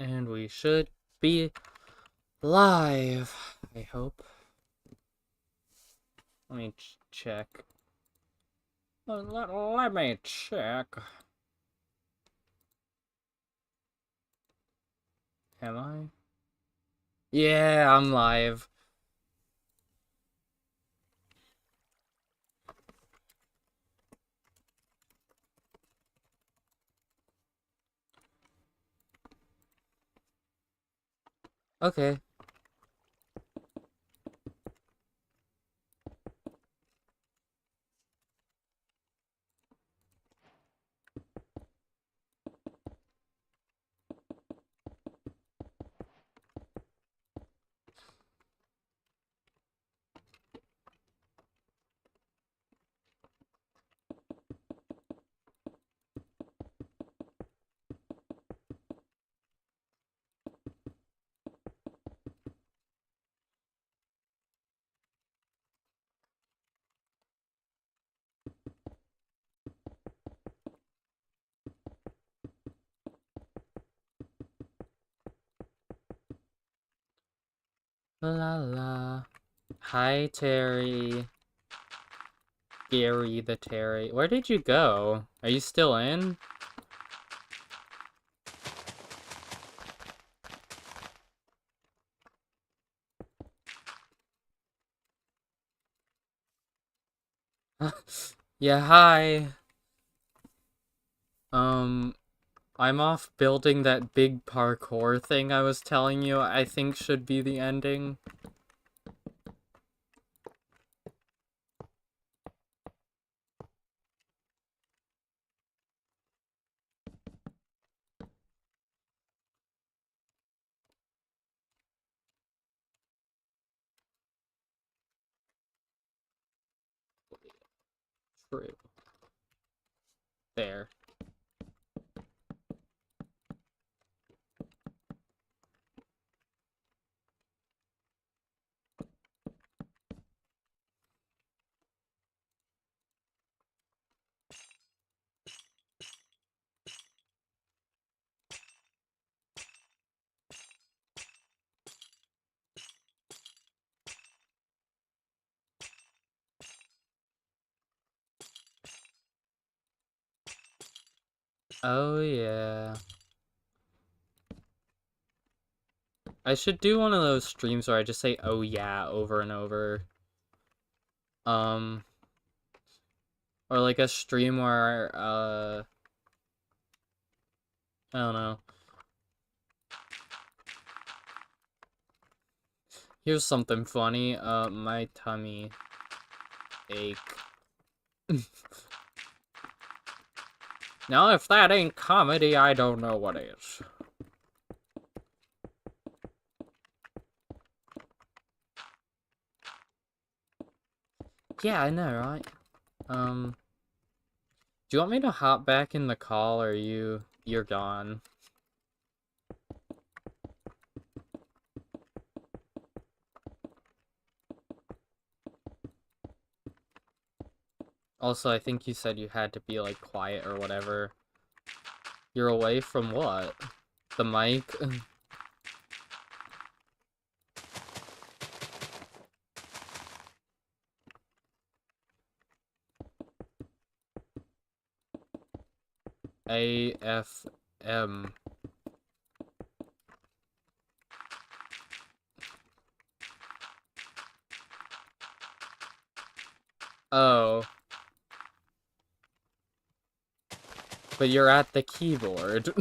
And we should be live, I hope. Let me check. Let me check. Am I? Yeah, I'm live. Okay. La la. Hi, Terry. Gary the Terry. Where did you go? Are you still in? Yeah, hi. Um, I'm off building that big parkour thing I was telling you I think should be the ending. True. There. Oh, yeah. I should do one of those streams where I just say, oh, yeah, over and over. Um, or like a stream where, I don't know. Here's something funny. My tummy ache. Now, if that ain't comedy, I don't know what is. Yeah, I know, right? Do you want me to hop back in the call, or you're gone? Also, I think you said you had to be, like, quiet or whatever. You're away from what? The mic? AFM. Oh. But you're at the keyboard.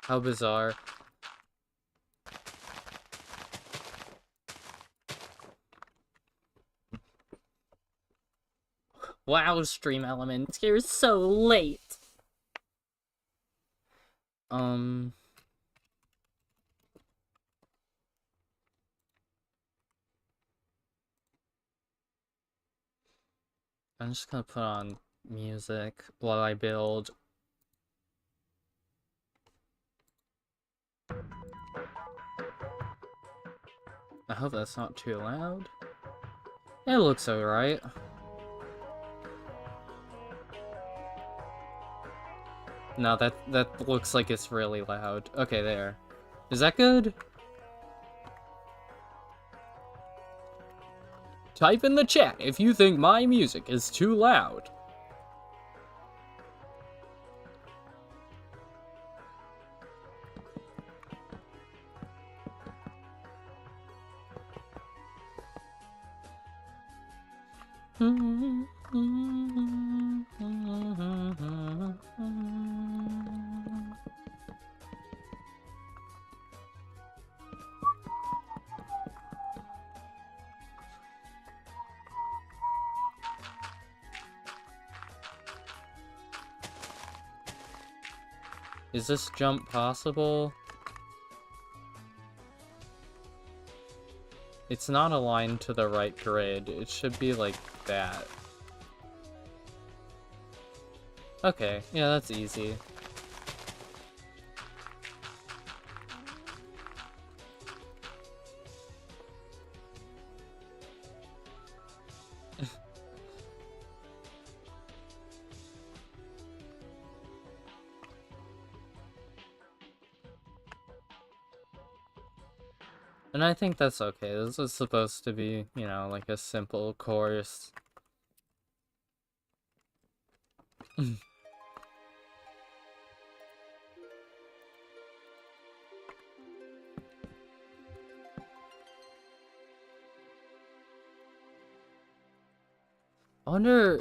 How bizarre. Wow, stream elements, you're so late. I'm just gonna put on music while I build. I hope that's not too loud. It looks alright. No, that looks like it's really loud. Okay, there. Is that good? Type in the chat if you think my music is too loud. Is this jump possible? It's not aligned to the right grid. It should be like that. Okay, yeah, that's easy. And I think that's okay. This is supposed to be, you know, like a simple course. I wonder...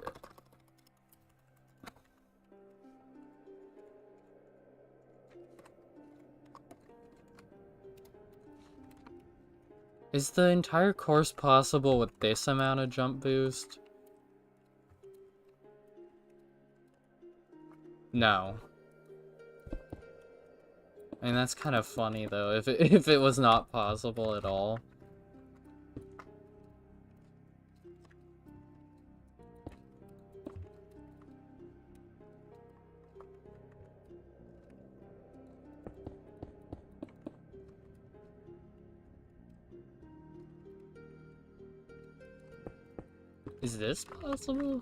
Is the entire course possible with this amount of jump boost? No. I mean, that's kind of funny, though, if it was not possible at all. Is this possible?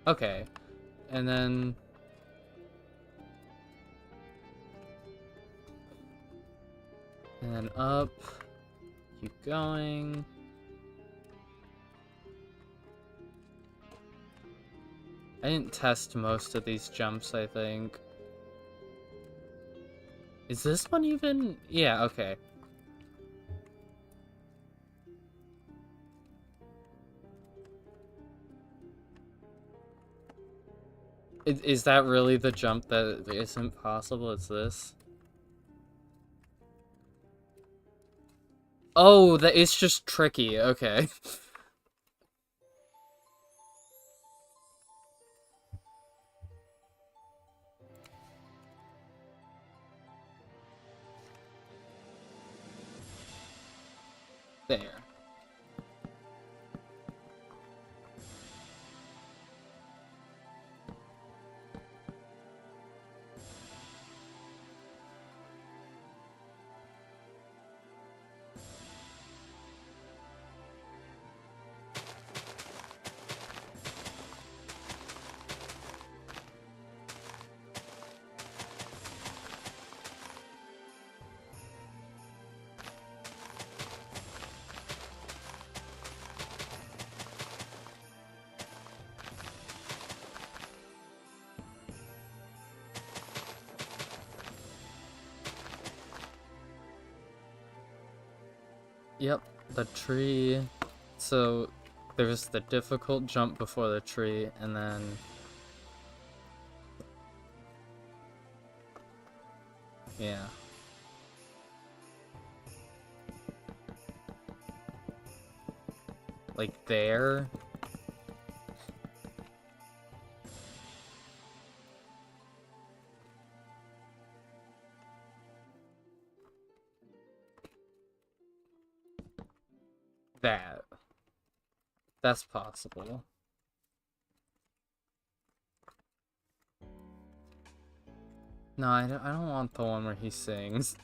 Okay. And then... And then up. Keep going. I didn't test most of these jumps, I think. Is this one even? Yeah, okay. Is that really the jump that isn't possible? It's this? Oh, that it's just tricky. Okay. There. Yep, the tree. So there's the difficult jump before the tree, and then... Yeah. Like there. That. That's possible. No, I don't want the one where he sings.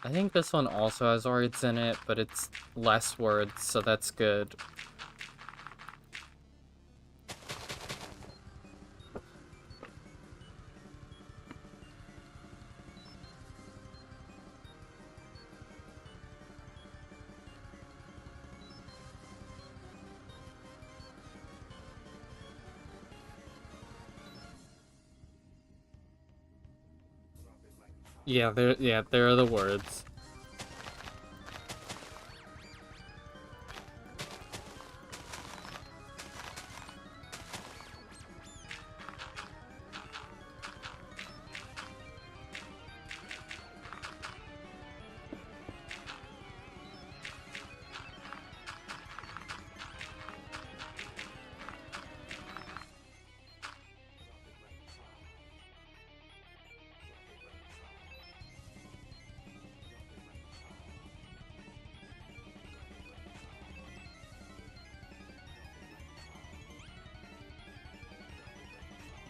I think this one also has words in it, but it's less words, so that's good. Yeah, there are the words.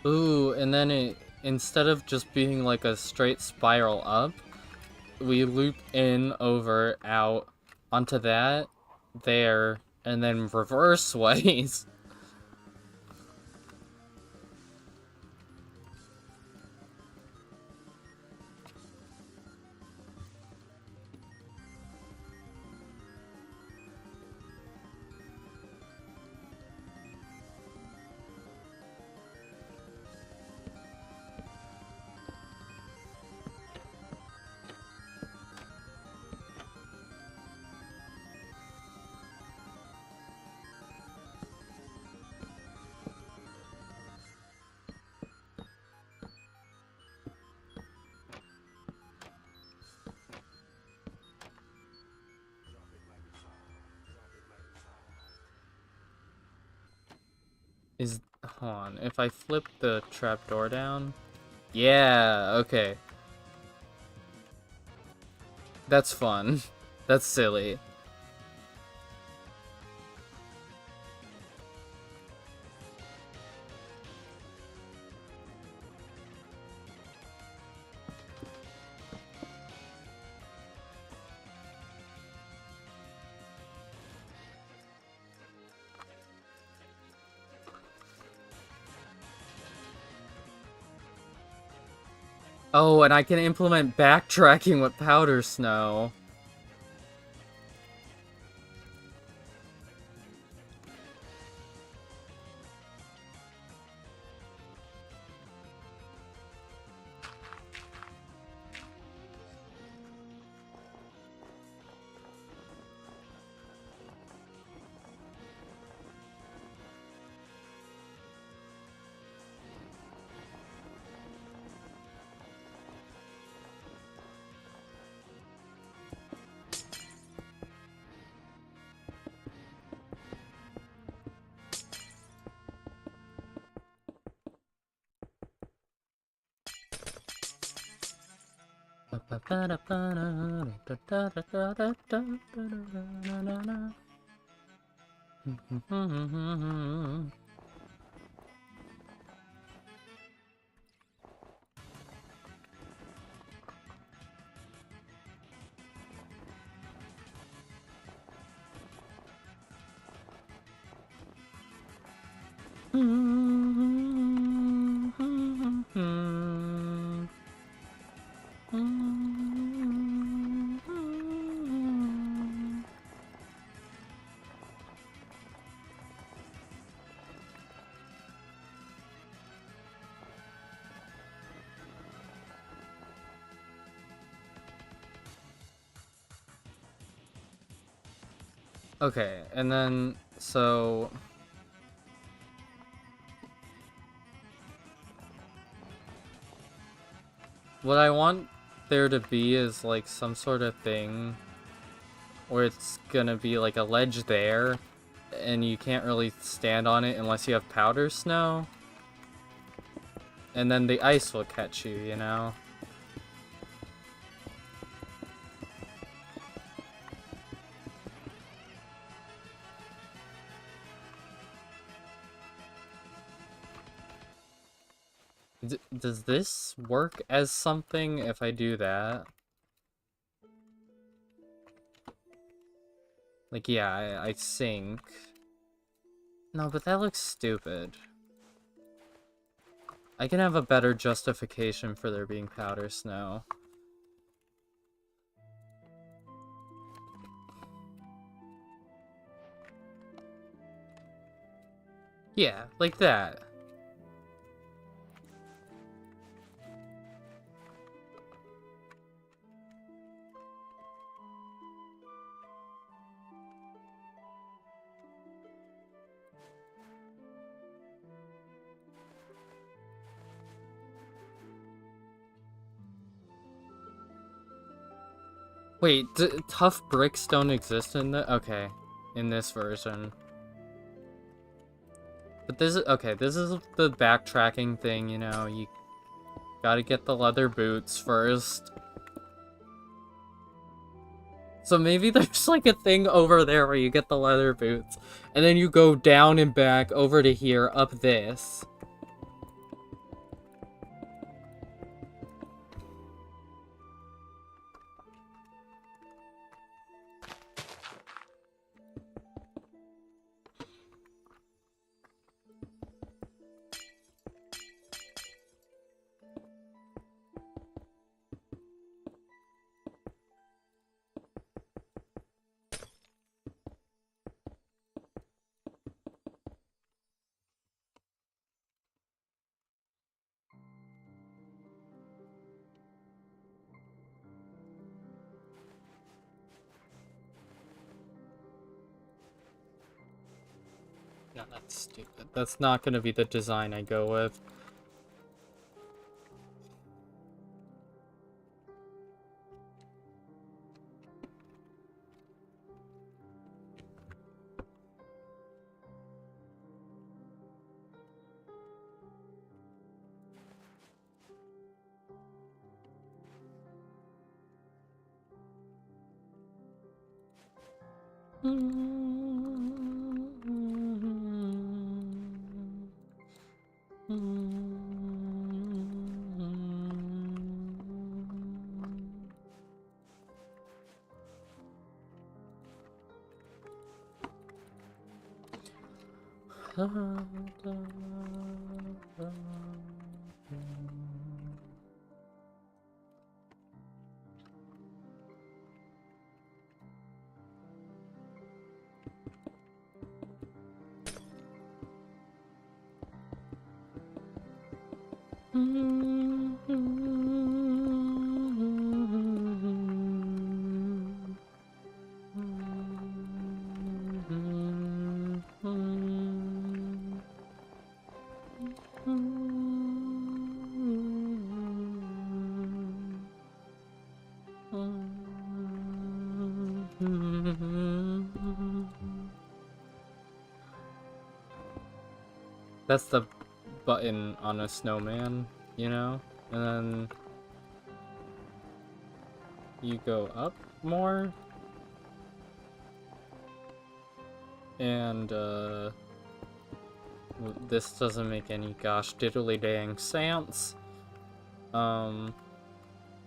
Ooh, and then instead of just being like a straight spiral up, we loop in, over, out, onto that, there, and then reverse ways. Hold on, if I flip the trapdoor down? Yeah, okay. That's fun. That's silly. Oh, and I can implement backtracking with powder snow. Okay, and then, so... what I want there to be is, like, some sort of thing where it's gonna be, like, a ledge there, and you can't really stand on it unless you have powder snow. And then the ice will catch you, you know? Does this work as something if I do that? Like, yeah, I sink. No, but that looks stupid. I can have a better justification for there being powder snow. Yeah, like that. Wait, tough bricks don't exist in the— okay, in this version. But this is— okay, this is the backtracking thing, you know, you gotta get the leather boots first. So maybe there's like a thing over there where you get the leather boots, and then you go down and back over to here, up this. No, that's stupid. That's not gonna be the design I go with. That's the button on a snowman, you know? And then you go up more. And, this doesn't make any gosh diddly dang sense.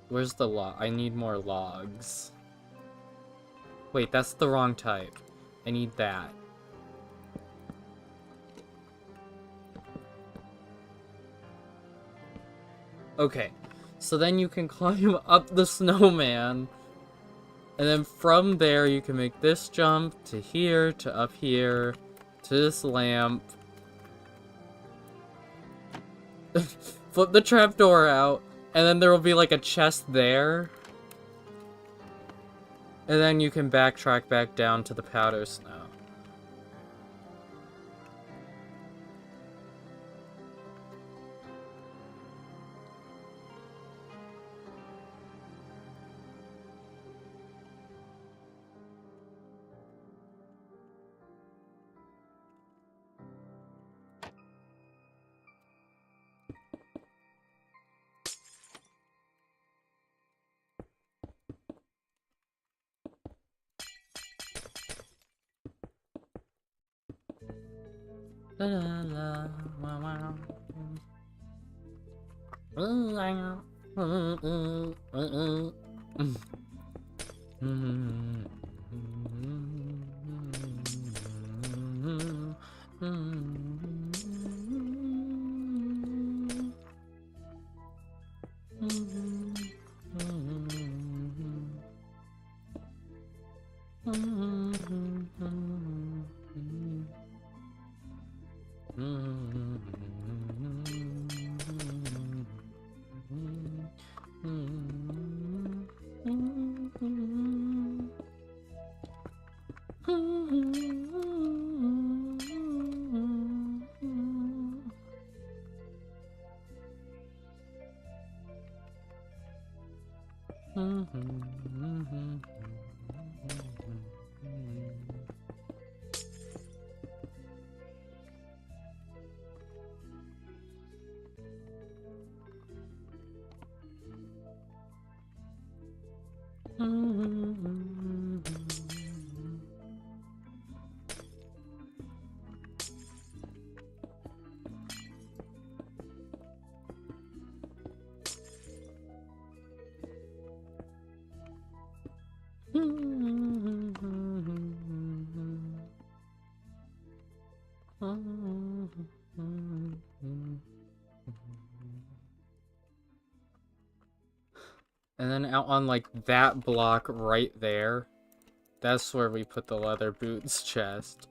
Where's the log? I need more logs. Wait, that's the wrong type. I need that. Okay, so then you can climb up the snowman, and then from there you can make this jump to here, to up here, to this lamp. Flip the trapdoor out, and then there will be like a chest there. And then you can backtrack back down to the powder snow. La la la, wow, wow. And then out on, like, that block right there, that's where we put the leather boots chest.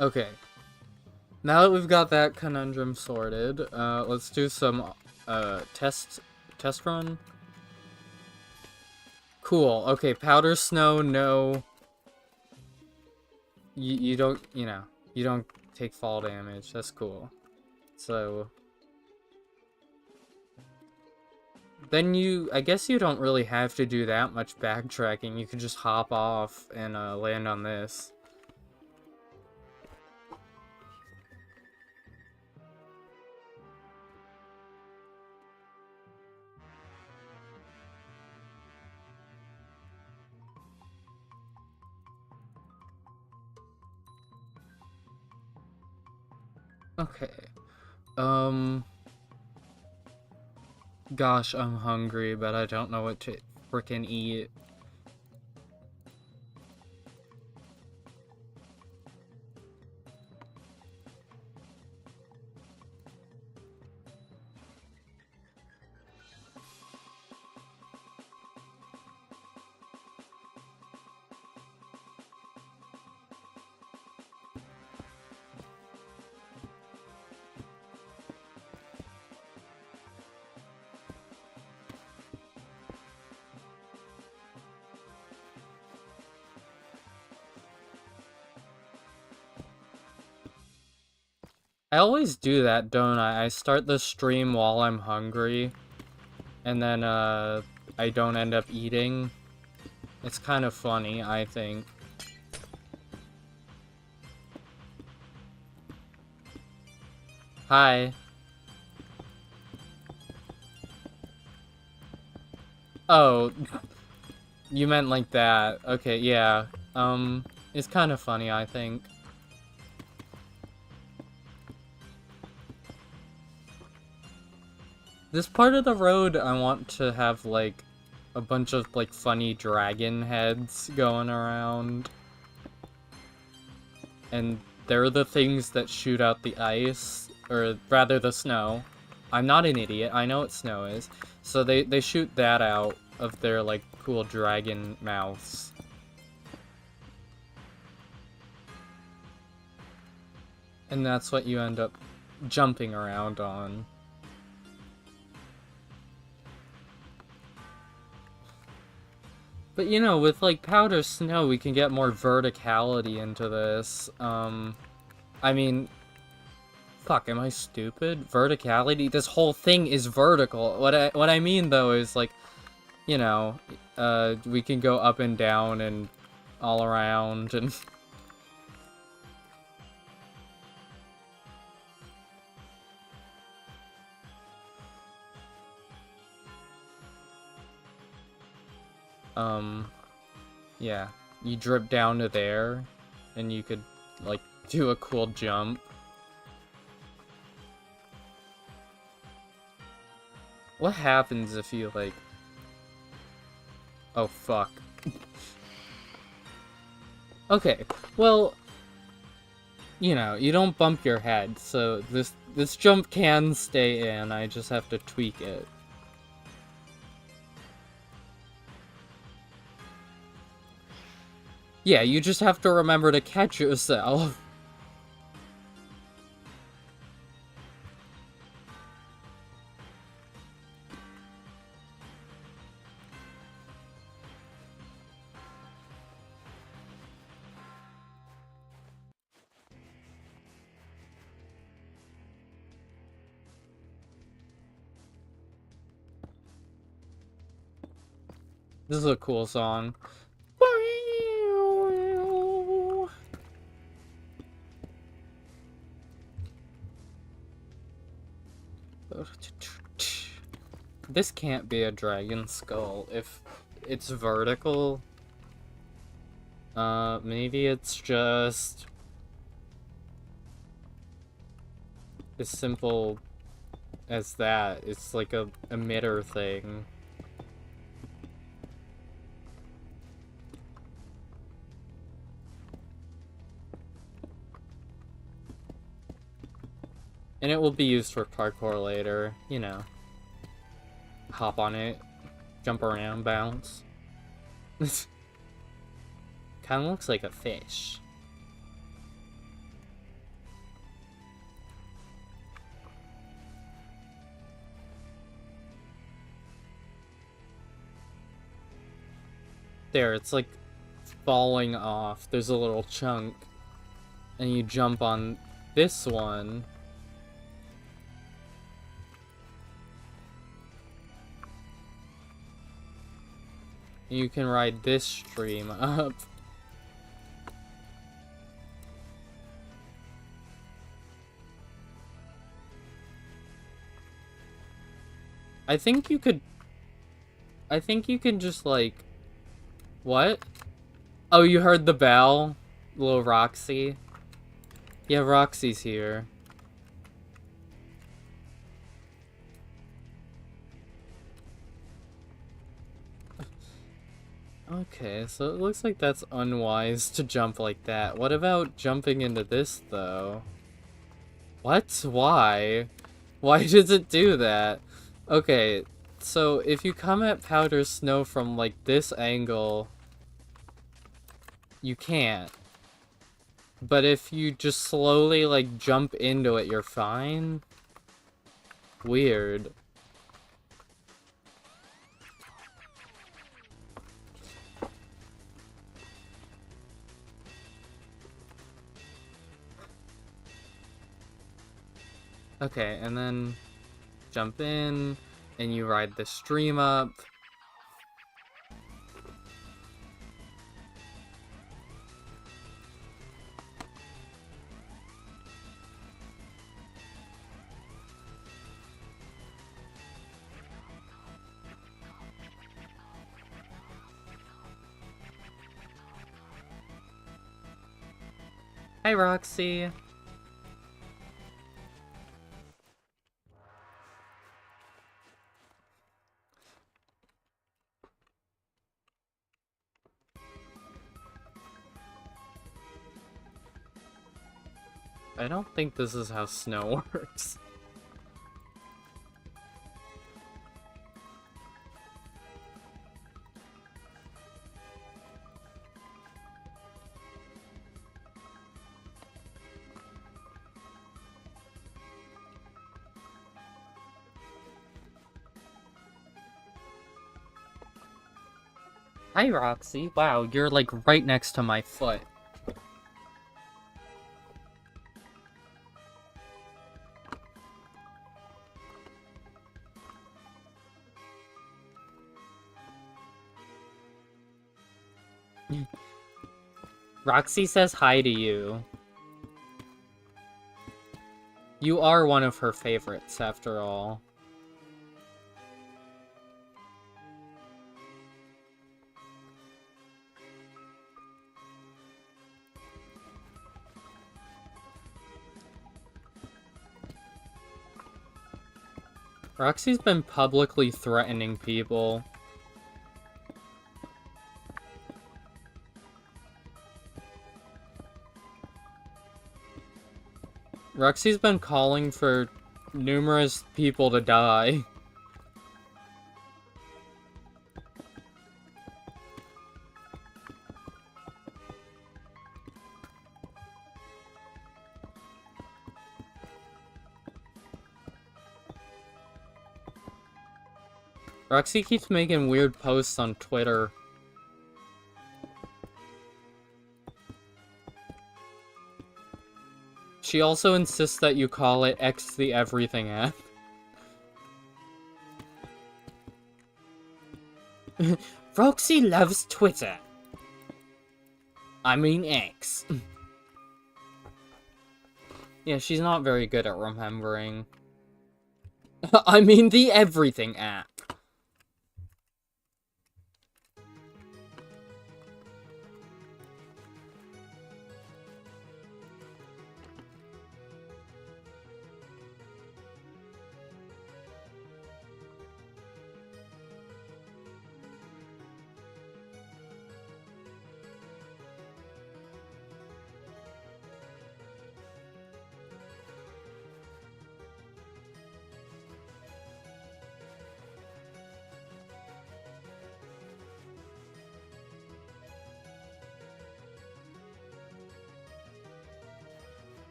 Okay. Now that we've got that conundrum sorted, let's do some, test run. Cool. Okay, powder snow, no. You don't, you don't take fall damage. That's cool. So then I guess you don't really have to do that much backtracking. You can just hop off and land on this. Okay. Gosh, I'm hungry, but I don't know what to frickin' eat. I always do that, don't I? I start the stream while I'm hungry, and then, I don't end up eating. It's kind of funny, I think. Hi. Oh, you meant like that. Okay, yeah. It's kind of funny, I think. This part of the road, I want to have, like, a bunch of, like, funny dragon heads going around. And they're the things that shoot out the ice, or rather the snow. I'm not an idiot, I know what snow is. So they shoot that out of their, like, cool dragon mouths. And that's what you end up jumping around on. But, you know, with, like, powder snow, we can get more verticality into this. I mean... Fuck, am I stupid? Verticality? This whole thing is vertical. What I mean, though, is, like, you know, we can go up and down and all around, and... yeah. You drip down to there, and you could, like, do a cool jump. What happens if you, like... Oh, fuck. Okay, well, you know, you don't bump your head, so this jump can stay in, I just have to tweak it. Yeah, you just have to remember to catch yourself. This is a cool song. This can't be a dragon skull if it's vertical. Maybe it's just as simple as that. It's like a emitter thing. And it will be used for parkour later, you know. Hop on it, jump around, bounce. Kinda looks like a fish. There, it's like falling off. There's a little chunk. And you jump on this one. You can ride this stream up. I think you can just like... What? Oh, you heard the bell? Little Roxy? Yeah, Roxy's here. Okay, so it looks like that's unwise to jump like that. What about jumping into this, though? What? Why? Why does it do that? Okay, so if you come at Powder Snow from, like, this angle, you can't. But if you just slowly, like, jump into it, you're fine? Weird. Okay, and then jump in, and you ride the stream up. Hi, Roxy. I don't think this is how snow works. Hi, Roxy. Wow, you're like right next to my foot. Roxy says hi to you. You are one of her favorites, after all. Roxy's been publicly threatening people. Roxy's been calling for numerous people to die. Roxy keeps making weird posts on Twitter. She also insists that you call it X the Everything app. Roxy loves Twitter. I mean X. Yeah, she's not very good at remembering. I mean the Everything app.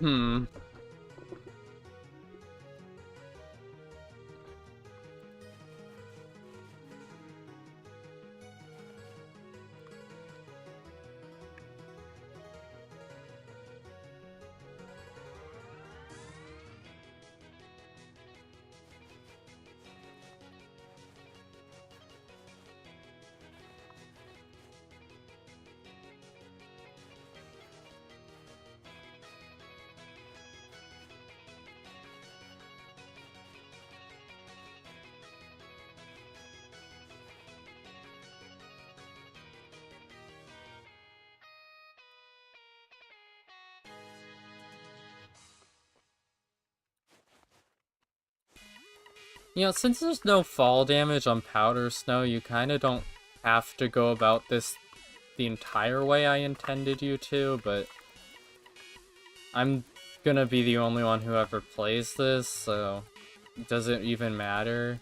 Hmm. You know, since there's no fall damage on Powder Snow, you kind of don't have to go about this the entire way I intended you to, but I'm gonna be the only one who ever plays this, so it doesn't even matter.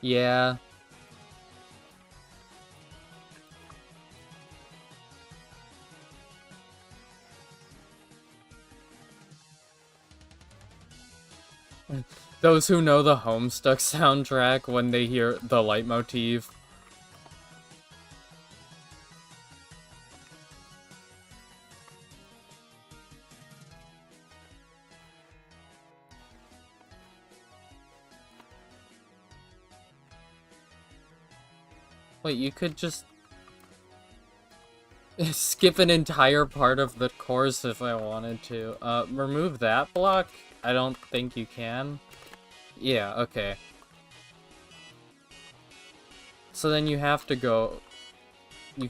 Yeah. Those who know the Homestuck soundtrack when they hear the leitmotif. Wait, you could just skip an entire part of the course if I wanted to. Remove that block? I don't think you can. Yeah, okay. So then you have to go... and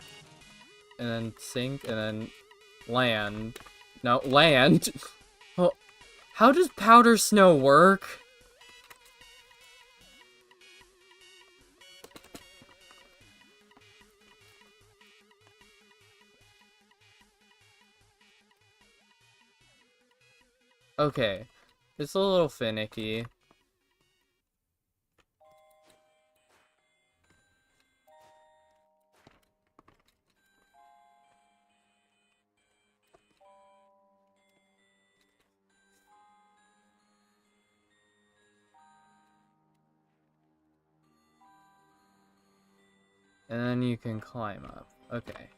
then sink, and then land. No, land! Oh, how does Powder Snow work? Okay. It's a little finicky. And then you can climb up. Okay.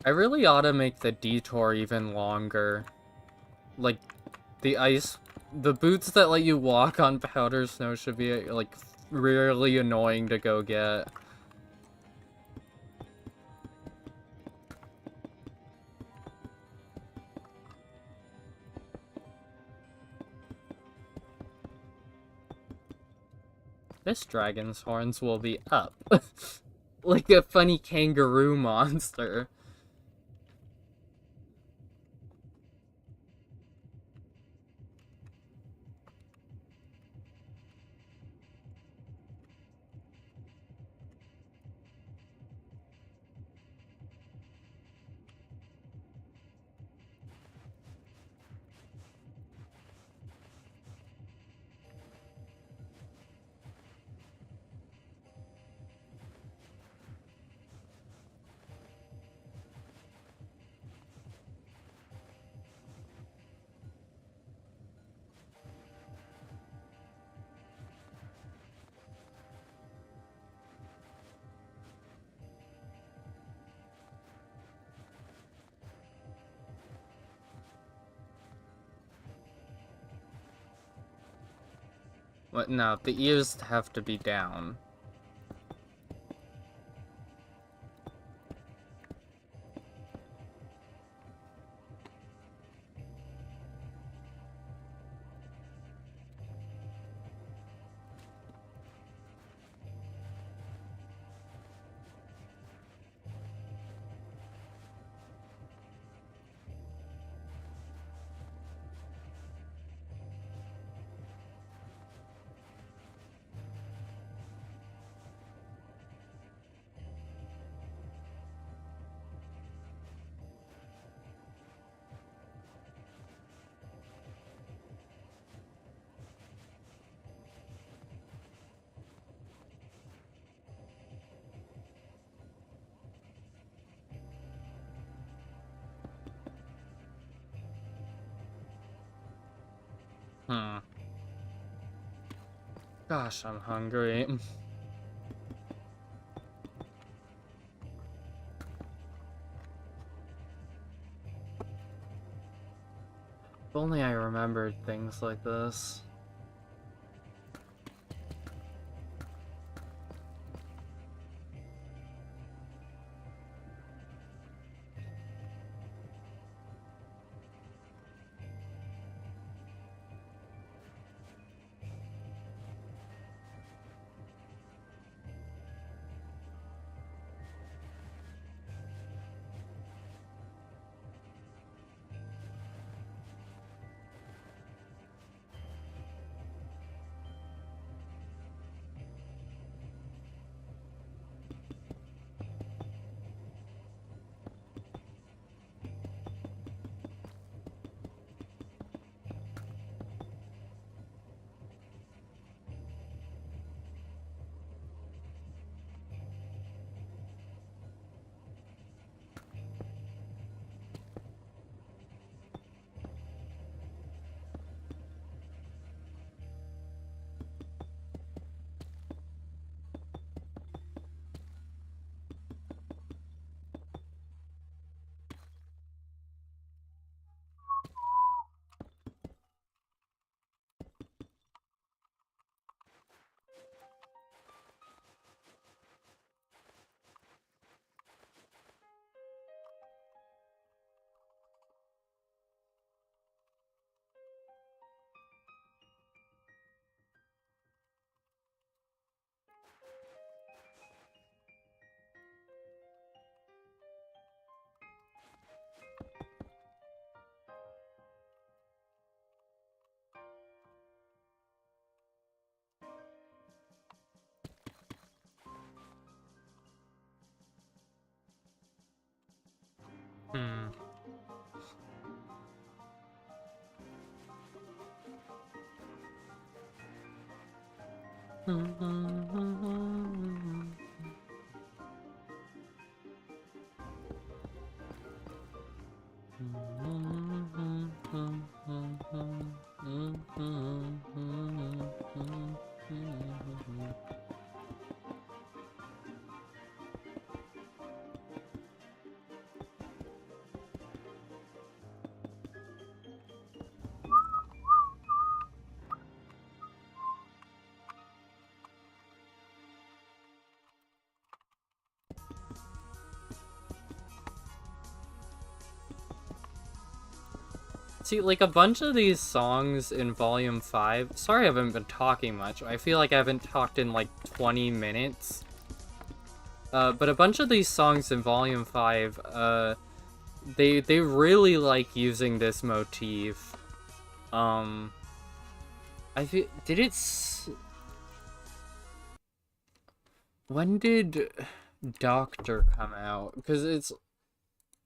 I really ought to make the detour even longer. Like, the boots that let you walk on powder snow should be, like, really annoying to go get. This dragon's horns will be up. Like a funny kangaroo monster. What? No, the ears have to be down. Hmm. Gosh, I'm hungry. If only I remembered things like this. See, like, a bunch of these songs in Volume 5... Sorry I haven't been talking much. I feel like I haven't talked in, like, 20 minutes. But a bunch of these songs in Volume 5, they really like using this motif. I feel... Did it... When did Doctor come out? Because it's...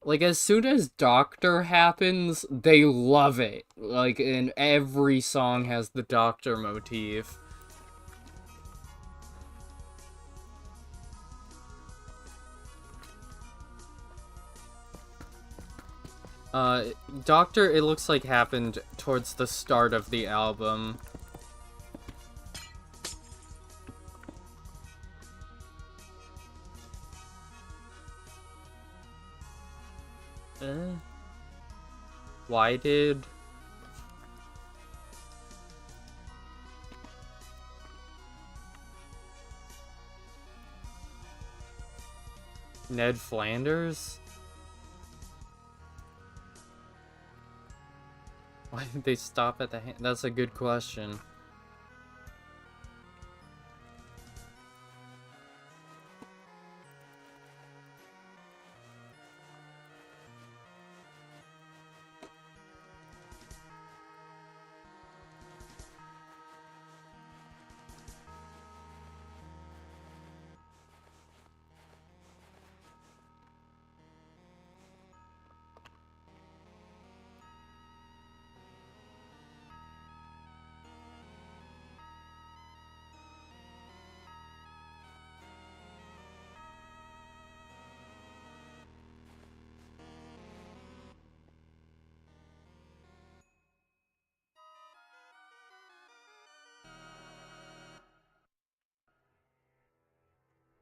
Like, as soon as Doctor happens, they love it. Like, and every song has the Doctor motif. Doctor, it looks like, happened towards the start of the album. Why did... Ned Flanders? Why did they stop at the hand? That's a good question.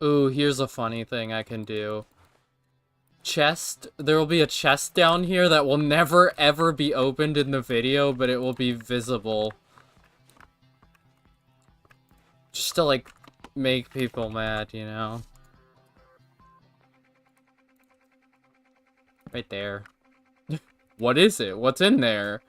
Ooh, here's a funny thing I can do. Chest, there will be a chest down here that will never ever be opened in the video, but it will be visible. Just to, like, make people mad, you know? Right there. What is it? What's in there?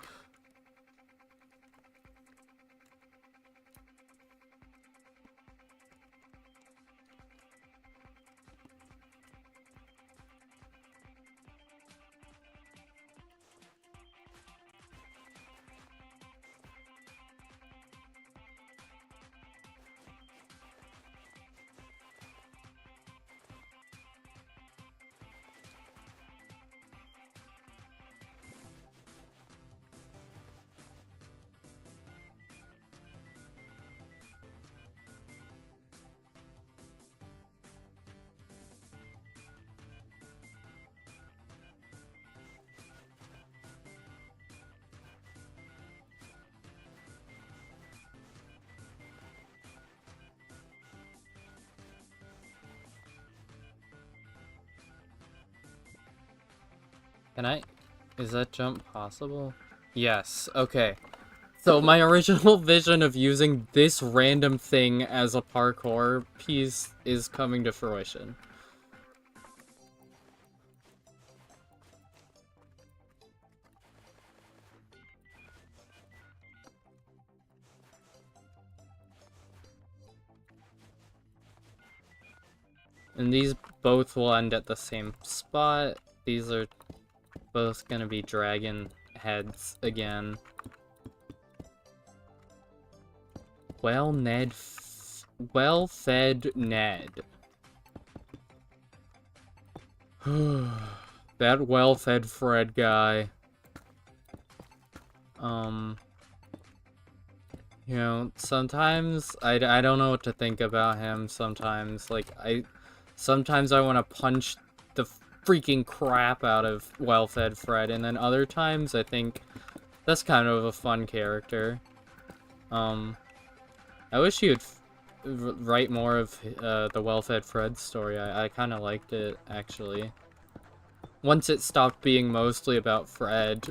Can I... Is that jump possible? Yes, okay. So my original vision of using this random thing as a parkour piece is coming to fruition. And these both will end at the same spot. These are both gonna be dragon heads again. Well-fed Ned. That well-fed Fred guy. You know, sometimes I don't know what to think about him sometimes. Like, sometimes I want to punch the freaking crap out of Well-Fed Fred, and then other times I think that's kind of a fun character. I wish he would write more of the Well-Fed Fred story. I kind of liked it, actually. Once it stopped being mostly about Fred.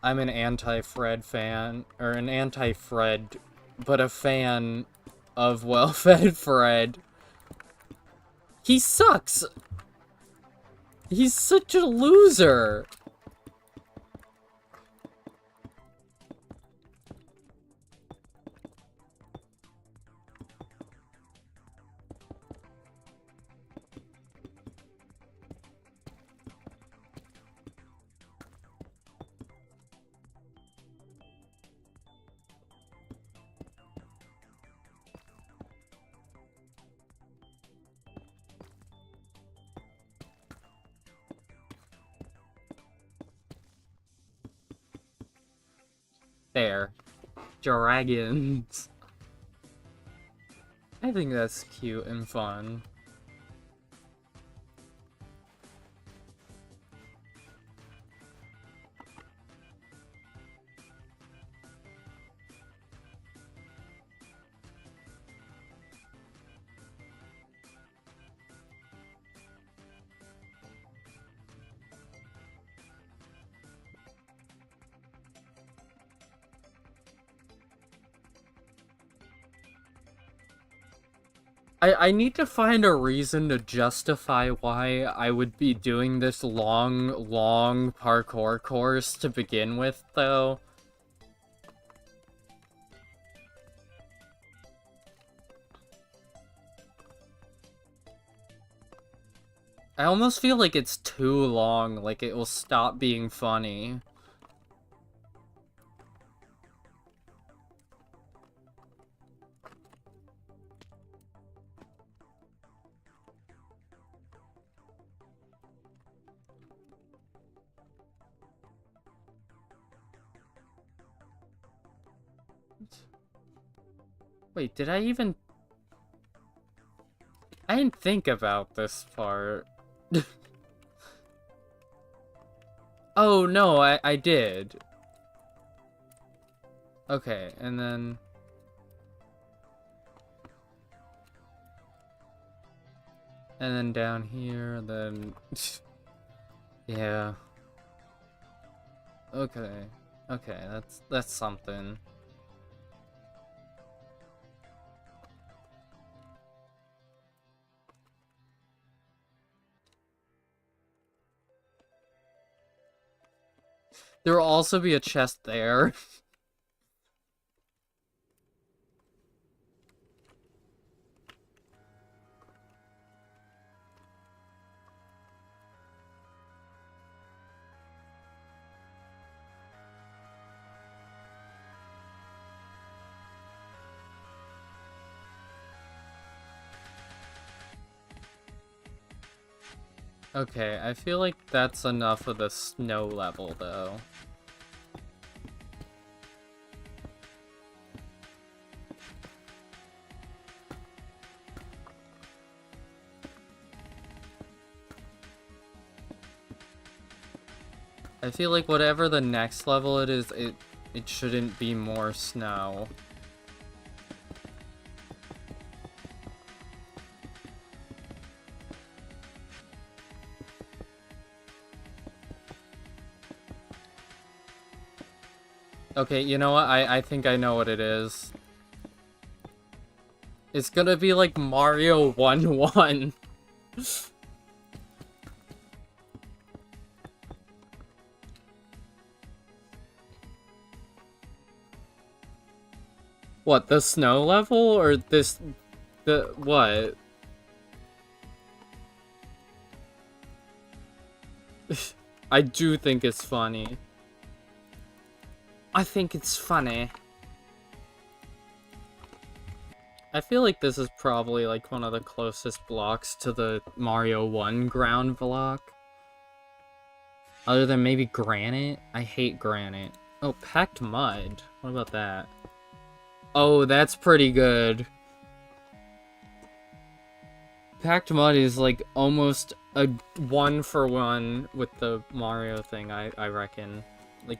I'm an anti-Fred fan, or an anti-Fred, but a fan of Well-Fed Fred. He sucks! He's such a loser! There. Dragons. I think that's cute and fun. I need to find a reason to justify why I would be doing this long parkour course to begin with, though. I almost feel like it's too long, like it will stop being funny. Wait, did I even... I didn't think about this part. Oh, no, I did. Okay, and then... And then down here, then... Yeah. Okay. Okay, that's something. There will also be a chest there. Okay, I feel like that's enough of the snow level, though. I feel like whatever the next level it is, it shouldn't be more snow. Okay, you know what? I think I know what it is. It's gonna be like Mario 1-1. What, the snow level? Or this... the... what? I do think it's funny. I think it's funny. I feel like this is probably like one of the closest blocks to the Mario 1 ground block. Other than maybe granite. I hate granite. Oh, packed mud. What about that? Oh, that's pretty good. Packed mud is like almost a 1-for-1 with the Mario thing, I reckon. Like,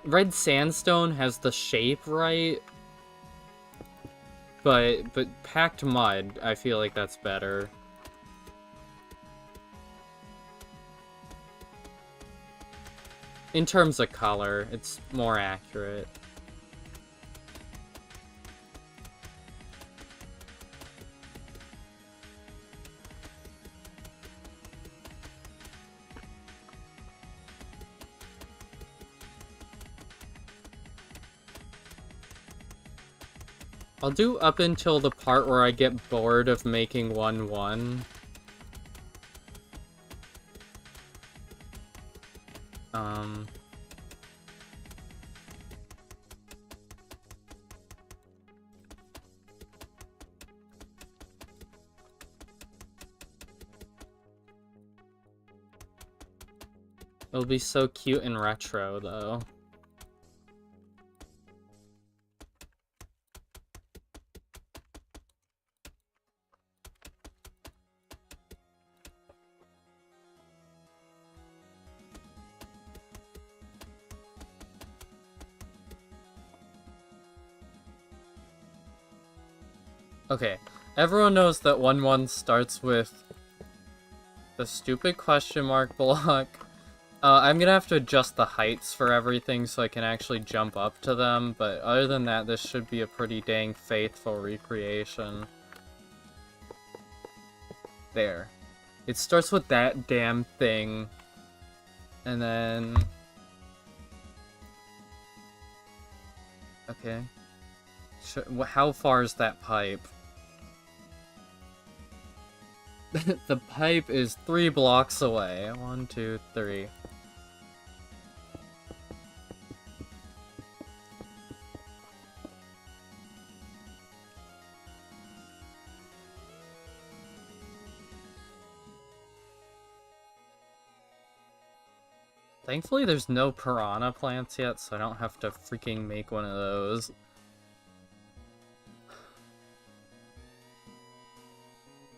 red sandstone has the shape right, but packed mud, I feel like that's better. In terms of color, it's more accurate. I'll do up until the part where I get bored of making 1-1. It'll be so cute and retro, though. Okay, everyone knows that 1-1 starts with the stupid question mark block. I'm gonna have to adjust the heights for everything so I can actually jump up to them, but other than that, this should be a pretty dang faithful recreation. There. It starts with that damn thing, and then... Okay. How far is that pipe? The pipe is 3 blocks away. 1, 2, 3. Thankfully, there's no piranha plants yet, so I don't have to freaking make one of those.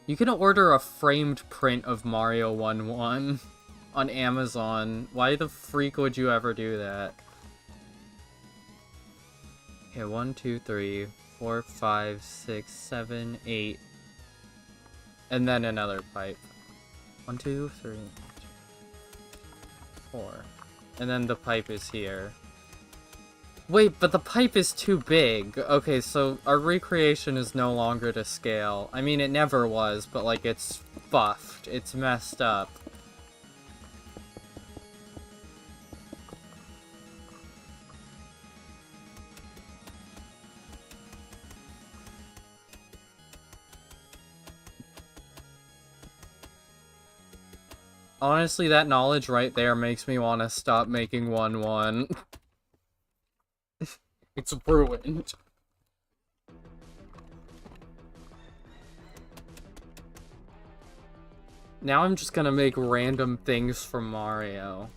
You can order a framed print of Mario 1-1 on Amazon. Why the freak would you ever do that? Okay, 1, 2, 3, 4, 5, 6, 7, 8. And then another pipe. 1, 2, 3, 4. And then the pipe is here. Wait, but the pipe is too big. Okay, so our recreation is no longer to scale. I mean, it never was, but, like, it's buffed. It's messed up. Honestly, that knowledge right there makes me want to stop making 1-1. It's ruined. Now I'm just gonna make random things from Mario.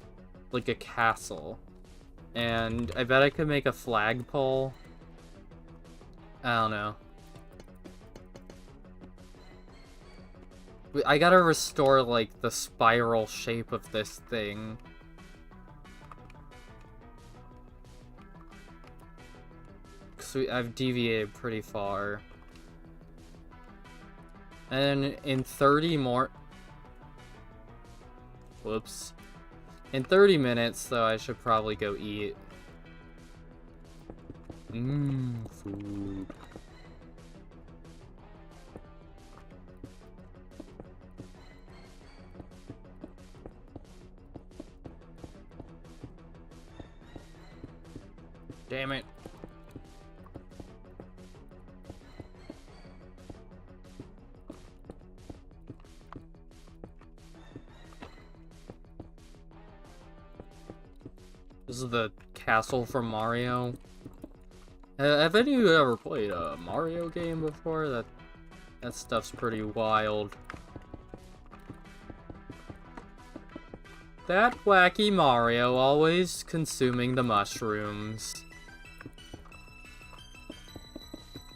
Like a castle. And I bet I could make a flagpole. I don't know. I gotta restore, like, the spiral shape of this thing. So I've deviated pretty far. And in 30 more... Whoops. In 30 minutes, though, I should probably go eat. Food. Damn it. This is the castle from Mario. Have any of you ever played a Mario game before? That stuff's pretty wild. That wacky Mario, always consuming the mushrooms.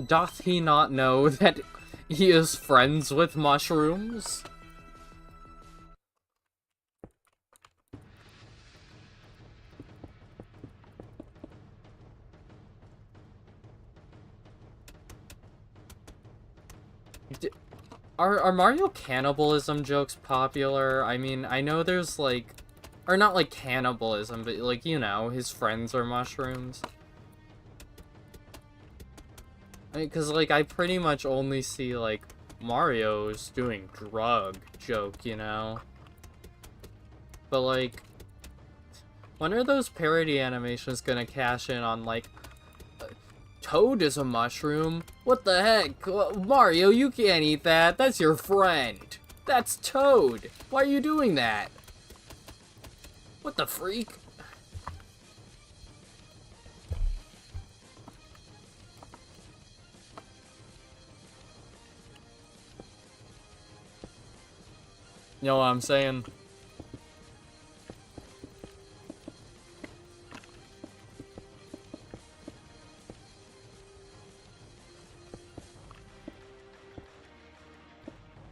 Doth he not know that he is friends with mushrooms? Are Mario cannibalism jokes popular? I mean, I know there's like... Or not like cannibalism, but like, you know, his friends are mushrooms. I mean, cause like, I pretty much only see like, Mario's doing drug joke, you know? But like... When are those parody animations gonna cash in on like... Toad is a mushroom? What the heck? Mario, you can't eat that. That's your friend. That's Toad. Why are you doing that? What the freak? You know what I'm saying?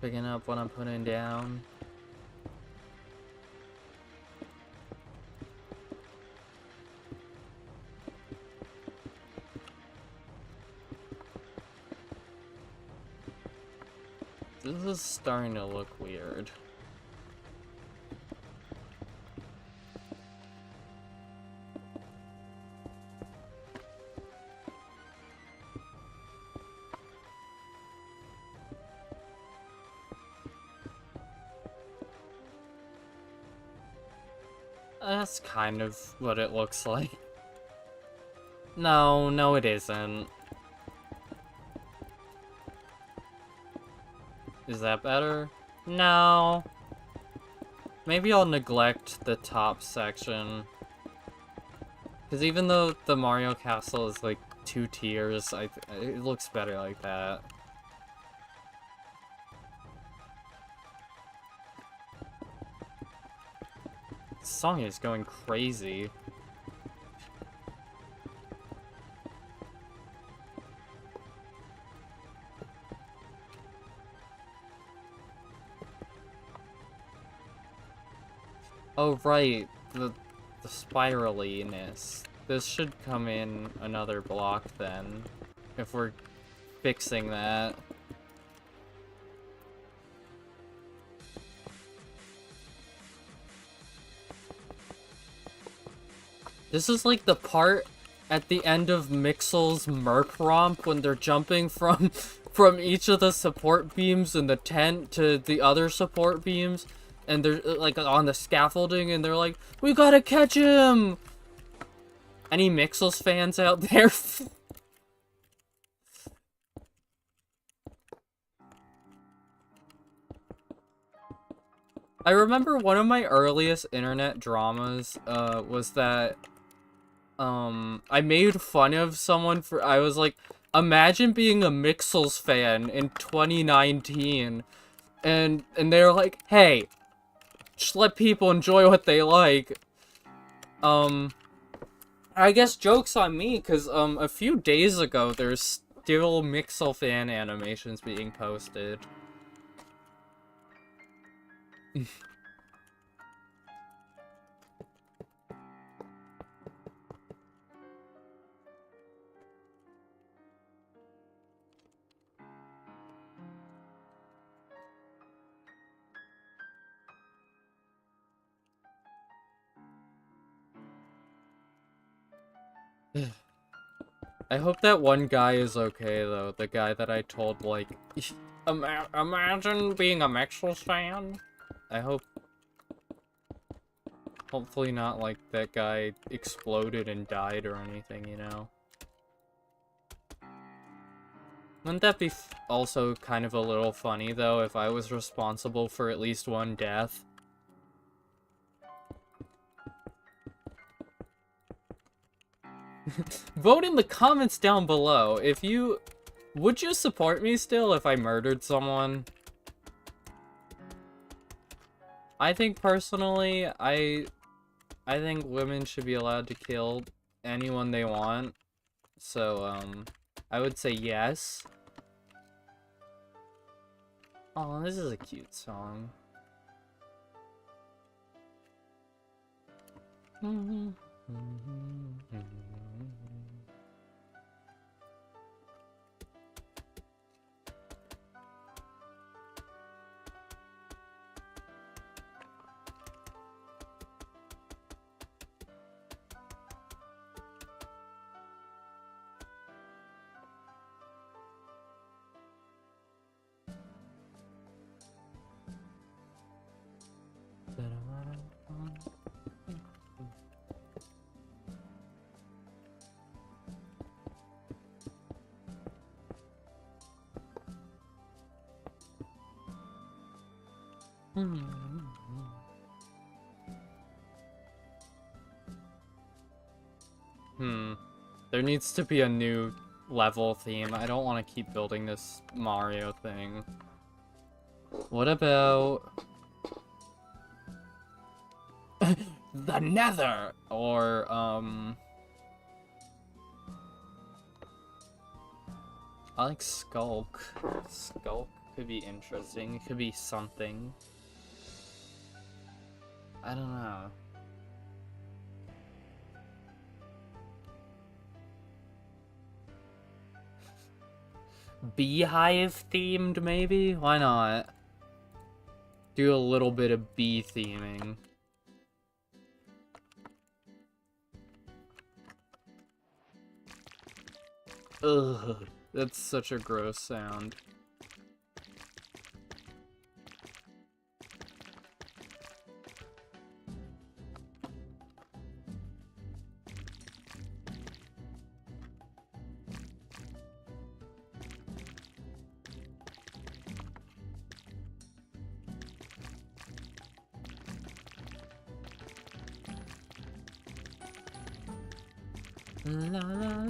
Picking up what I'm putting down. This is starting to look weird. That's kind of what it looks like. No, it isn't. Is that better? No. Maybe I'll neglect the top section. Because even though the Mario Castle is like 2 tiers, it looks better like that. This song is going crazy. Oh right, the spiraliness. This should come in another block then, if we're fixing that. This is like the part at the end of Mixel's Merc Romp when they're jumping from each of the support beams in the tent to the other support beams, and they're like on the scaffolding, and they're like, "We gotta catch him!" Any Mixel's fans out there? I remember one of my earliest internet dramas was that I made fun of someone for, I was like, imagine being a Mixel's fan in 2019, and they were like, hey, just let people enjoy what they like. I guess joke's on me, because a few days ago, there's still Mixel fan animations being posted. I hope that one guy is okay, though. The guy that I told, like, imagine being a Mixel's fan? I hope... Hopefully not, like, that guy exploded and died or anything, you know? Wouldn't that be also kind of a little funny, though, if I was responsible for at least one death? Vote in the comments down below if you... Would you support me still if I murdered someone? I think personally, I think women should be allowed to kill anyone they want. So, I would say yes. Oh, this is a cute song. There needs to be a new level theme. I don't want to keep building this Mario thing. What about... the Nether! Or, I like Skulk. Skulk could be interesting. It could be something. I don't know. Beehive themed, maybe? Why not? Do a little bit of bee theming. Ugh, that's such a gross sound. La la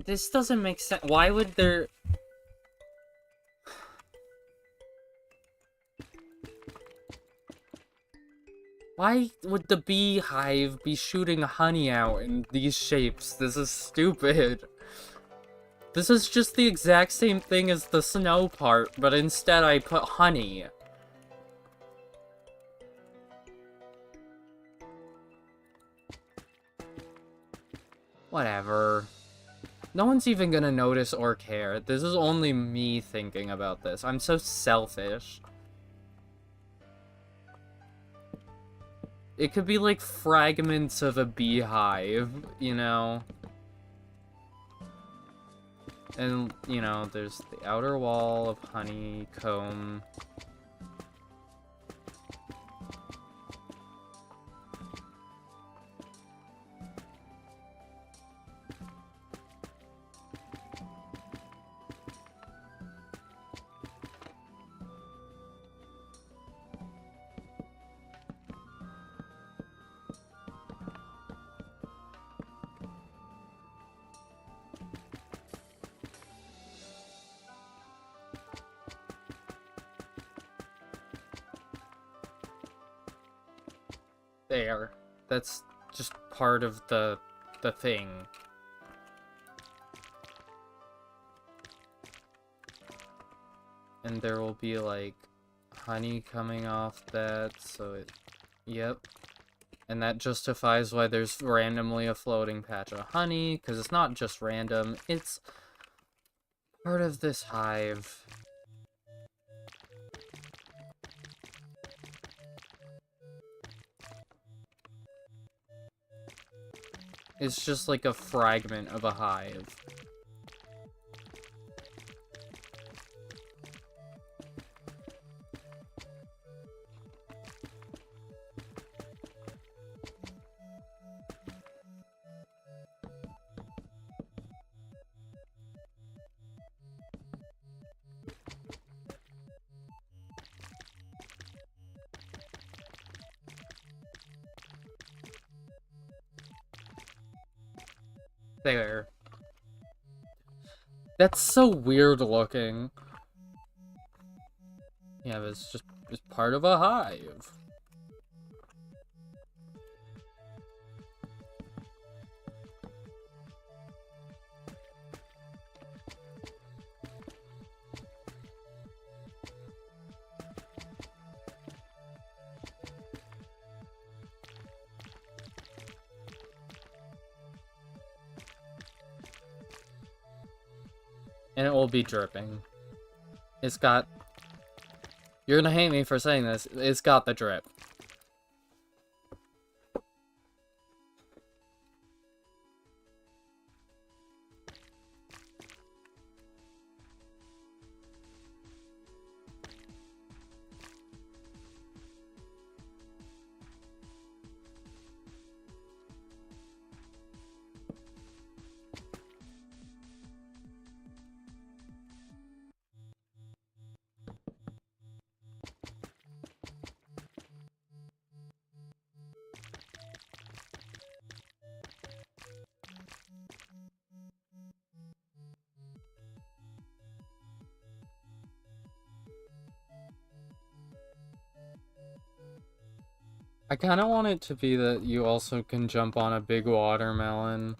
This doesn't make sense. Why would there... Why would the beehive be shooting honey out in these shapes? This is stupid. This is just the exact same thing as the snow part, but instead I put honey. Whatever. No one's even gonna notice or care. This is only me thinking about this. I'm so selfish. It could be like fragments of a beehive, you know? And, you know, there's the outer wall of honeycomb. There. That's just part of the thing. And there will be, like, honey coming off that, so it... Yep. And that justifies why there's randomly a floating patch of honey, because it's not just random, it's part of this hive. It's just like a fragment of a hive. There. That's so weird looking. Yeah, but it's part of a hive. And it will be dripping. It's got... You're gonna hate me for saying this. It's got the drip. I kind of want it to be that you also can jump on a big watermelon.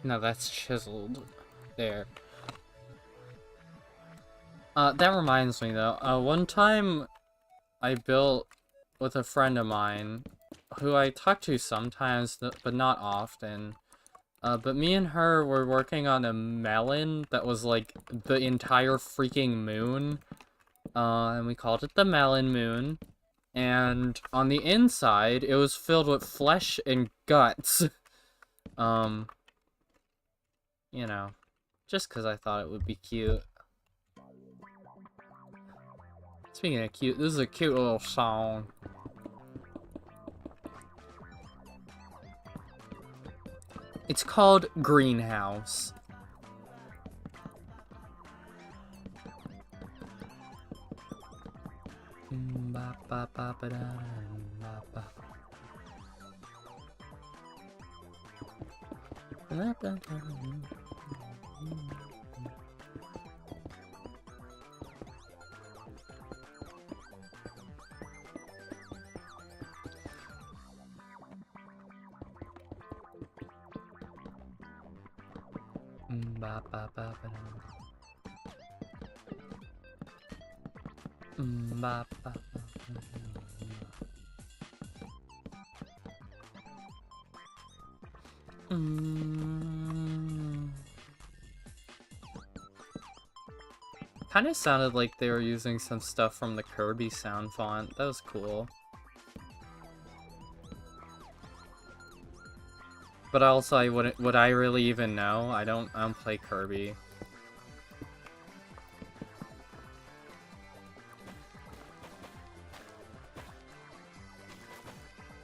No, that's chiseled. There. That reminds me though, one time I built with a friend of mine, who I talk to sometimes, but not often. But me and her were working on a melon that was like the entire freaking moon. And we called it the Melon Moon. And on the inside, it was filled with flesh and guts. You know, just because I thought it would be cute. Speaking of cute, this is a cute little song. It's called Greenhouse. Kind of sounded like they were using some stuff from the Kirby sound font. That was cool. But also, would I really even know? I don't play Kirby.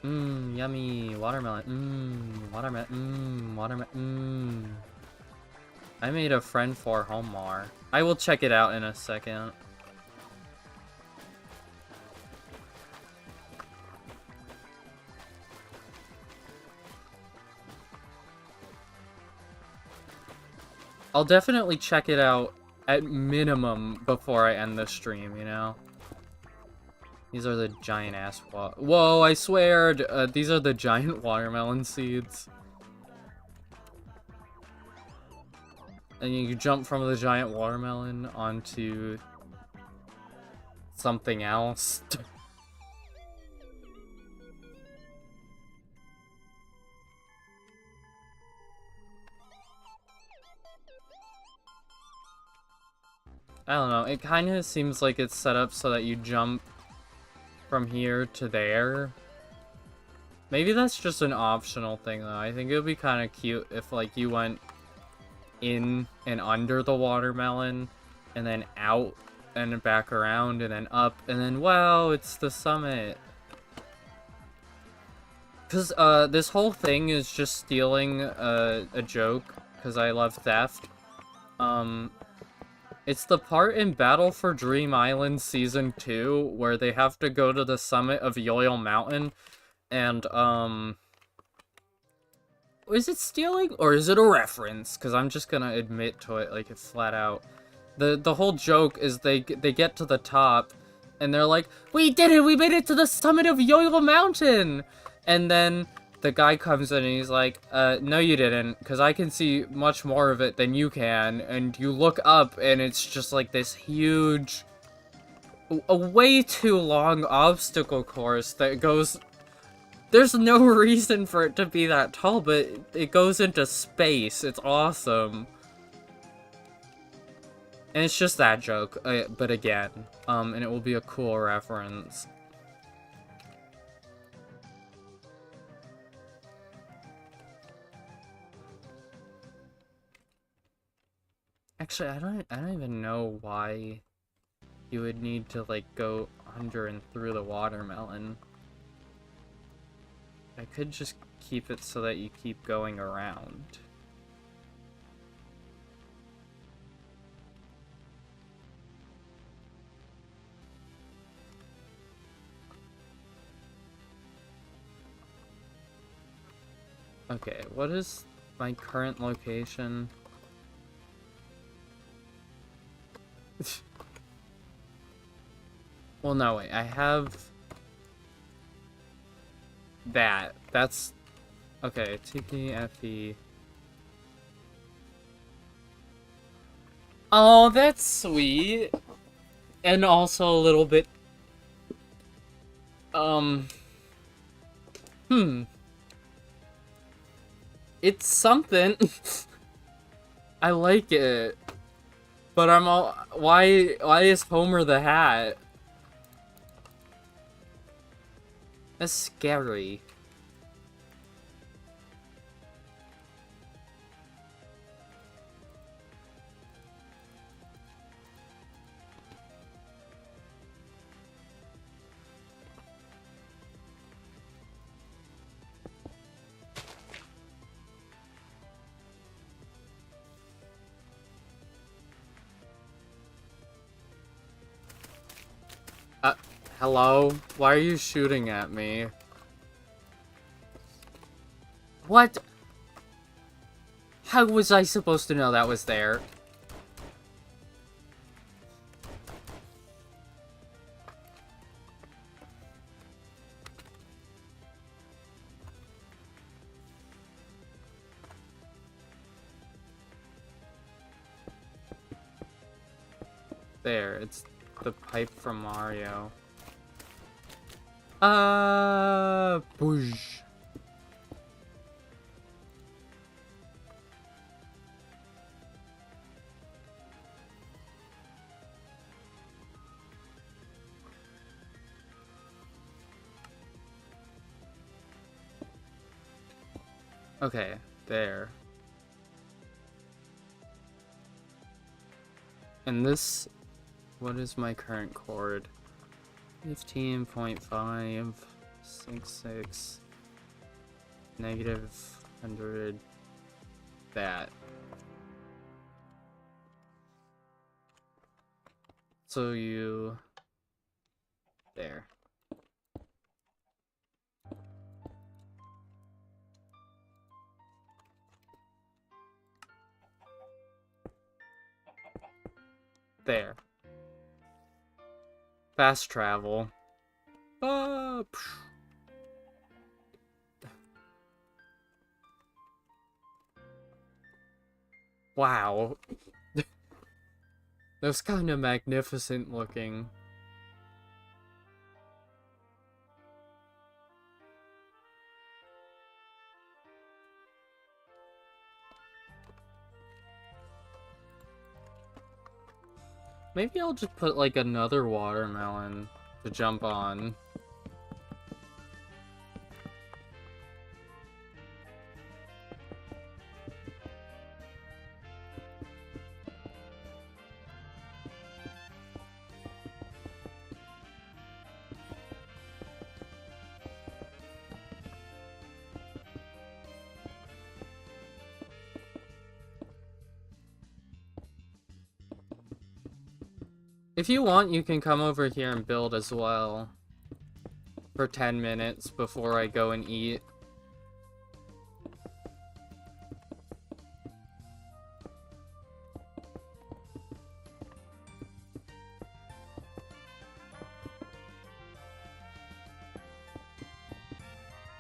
Yummy. Watermelon. Watermelon. I made a friend for Homar. I will check it out in a second. I'll definitely check it out at minimum before I end the stream, you know? These are the giant ass Whoa, I swear! These are the giant watermelon seeds. And you jump from the giant watermelon onto something else. I don't know, it kind of seems like it's set up so that you jump from here to there. Maybe that's just an optional thing though. I think it would be kind of cute if like you went in and under the watermelon and then out and back around and then up and then wow, it's the summit. Because, this whole thing is just stealing, a joke, because I love theft. It's the part in Battle for Dream Island Season 2 where they have to go to the summit of Yo-Yo Mountain, and, is it stealing, or is it a reference? Because I'm just gonna admit to it, like, it's flat out. The whole joke is they get to the top, and they're like, "We did it! We made it to the summit of Yo-Yo Mountain!" And then the guy comes in and he's like, no you didn't, because I can see much more of it than you can." And you look up, and it's just like this huge, a way too long obstacle course that goes... There's no reason for it to be that tall, but it goes into space. It's awesome. And it's just that joke, but again, and it will be a cool reference. Actually, I don't even know why you would need to, like, go under and through the watermelon. I could just keep it so that you keep going around. Okay, what is my current location? Well, no, wait, I have... that. That's... Okay, Tiki FE. Oh, that's sweet. And also a little bit... It's something. I like it. But I'm all... Why is Homer the hat? That's scary. Hello? Why are you shooting at me? What? How was I supposed to know that was there? There, it's the pipe from Mario. Boosh. Okay, there. And this... What is my current chord? 15.566 negative 100 that. So you there. There. Fast travel. Wow. That's kind of magnificent looking. Maybe I'll just put, like, another watermelon to jump on. If you want, you can come over here and build as well. For 10 minutes before I go and eat.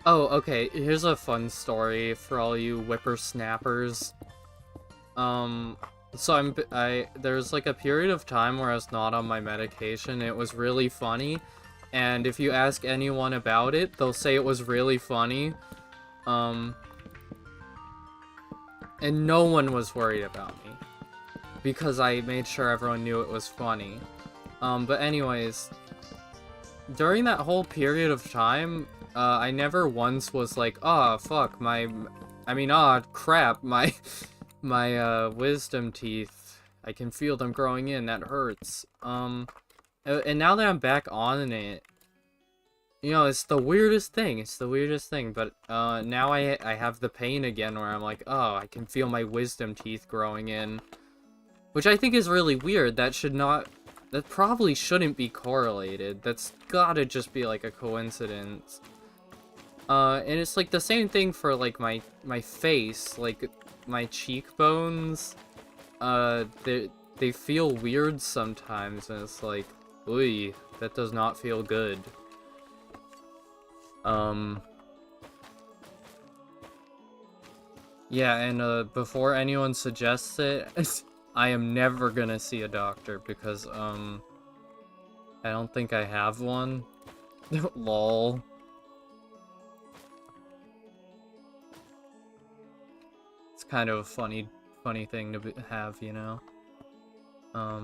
Oh, okay, here's a fun story for all you whippersnappers. So there's like a period of time where I was not on my medication. It was really funny, and if you ask anyone about it, they'll say it was really funny. And no one was worried about me because I made sure everyone knew it was funny. But anyways, during that whole period of time, I never once was like, oh, fuck, crap, my wisdom teeth, I can feel them growing in, that hurts. And now that I'm back on it, you know, it's the weirdest thing, but, now I have the pain again where I'm like, oh, I can feel my wisdom teeth growing in. Which I think is really weird, that probably shouldn't be correlated, that's gotta just be like a coincidence. And it's like the same thing for like my face, like my cheekbones, they feel weird sometimes, and it's like, ooh, that does not feel good. Yeah, and before anyone suggests it, I am never gonna see a doctor because, I don't think I have one. Lol. It's kind of a funny thing to have, you know? I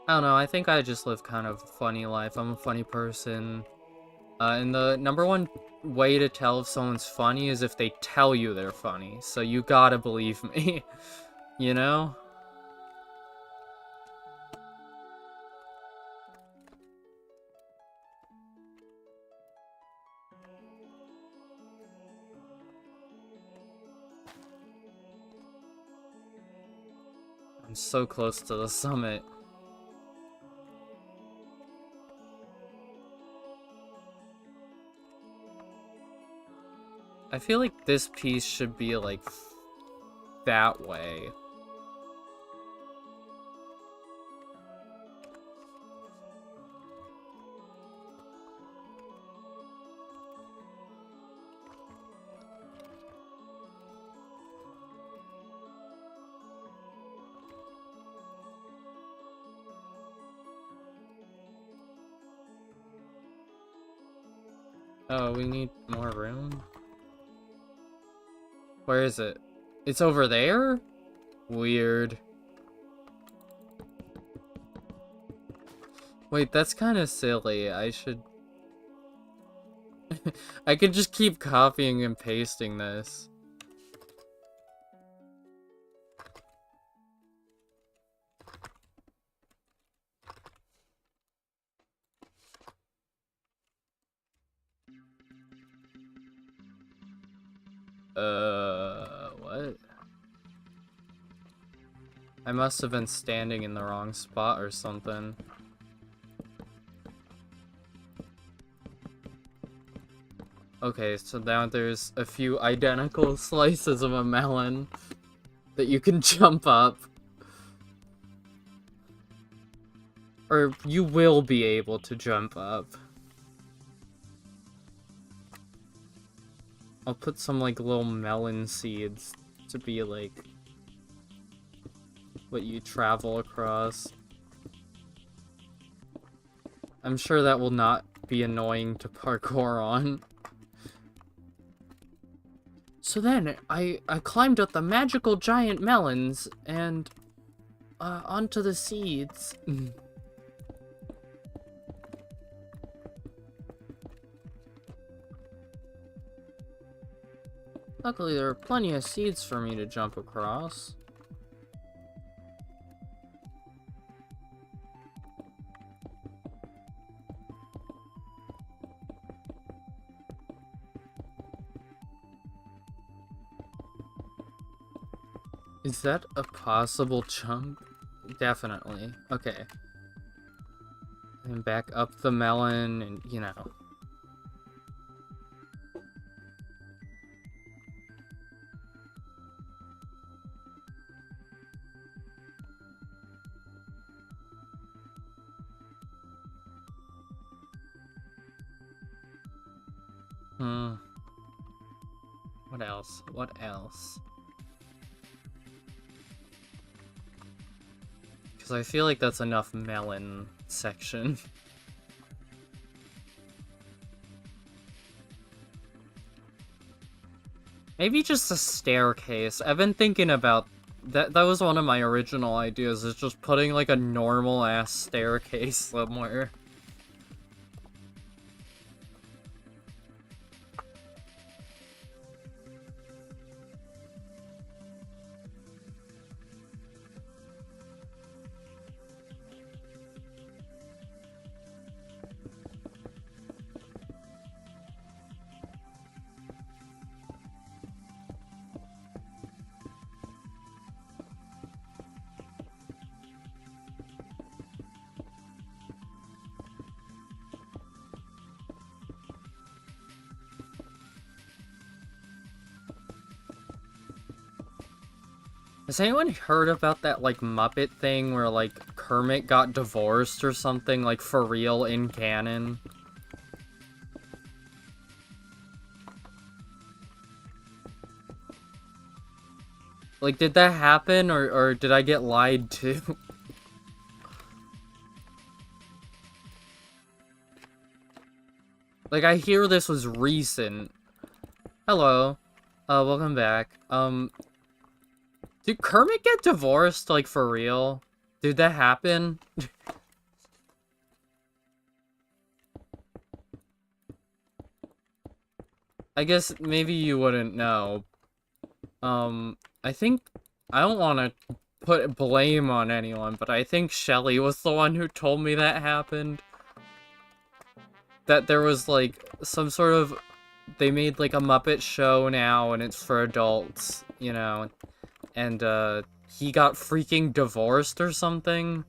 don't know, I think I just live kind of a funny life. I'm a funny person. And the number one way to tell if someone's funny is if they tell you they're funny. So you gotta believe me, you know? I'm so close to the summit. I feel like this piece should be, like, that way. Oh, we need more room? Where is it? It's over there? Weird. Wait, that's kind of silly. I should... I could just keep copying and pasting this. What? I must have been standing in the wrong spot or something. Okay, so now there's a few identical slices of a melon that you can jump up. Or you will be able to jump up. I'll put some, like, little melon seeds to be, like, what you travel across. I'm sure that will not be annoying to parkour on. So then, I climbed up the magical giant melons, and, onto the seeds. Luckily, there are plenty of seeds for me to jump across. Is that a possible jump? Definitely. Okay. And back up the melon and, you know. What else? What else? Because I feel like that's enough melon section. Maybe just a staircase. I've been thinking about that. That was one of my original ideas, is just putting like a normal ass staircase somewhere. Has anyone heard about that, like, Muppet thing where, like, Kermit got divorced or something, like, for real in canon? Like, did that happen, or did I get lied to? Like, I hear this was recent. Hello. Welcome back. Did Kermit get divorced, like, for real? Did that happen? I guess maybe you wouldn't know. I think... I don't want to put blame on anyone, but I think Shelly was the one who told me that happened. That there was, like, some sort of... They made, like, a Muppet show now, and it's for adults, you know? And, he got freaking divorced or something?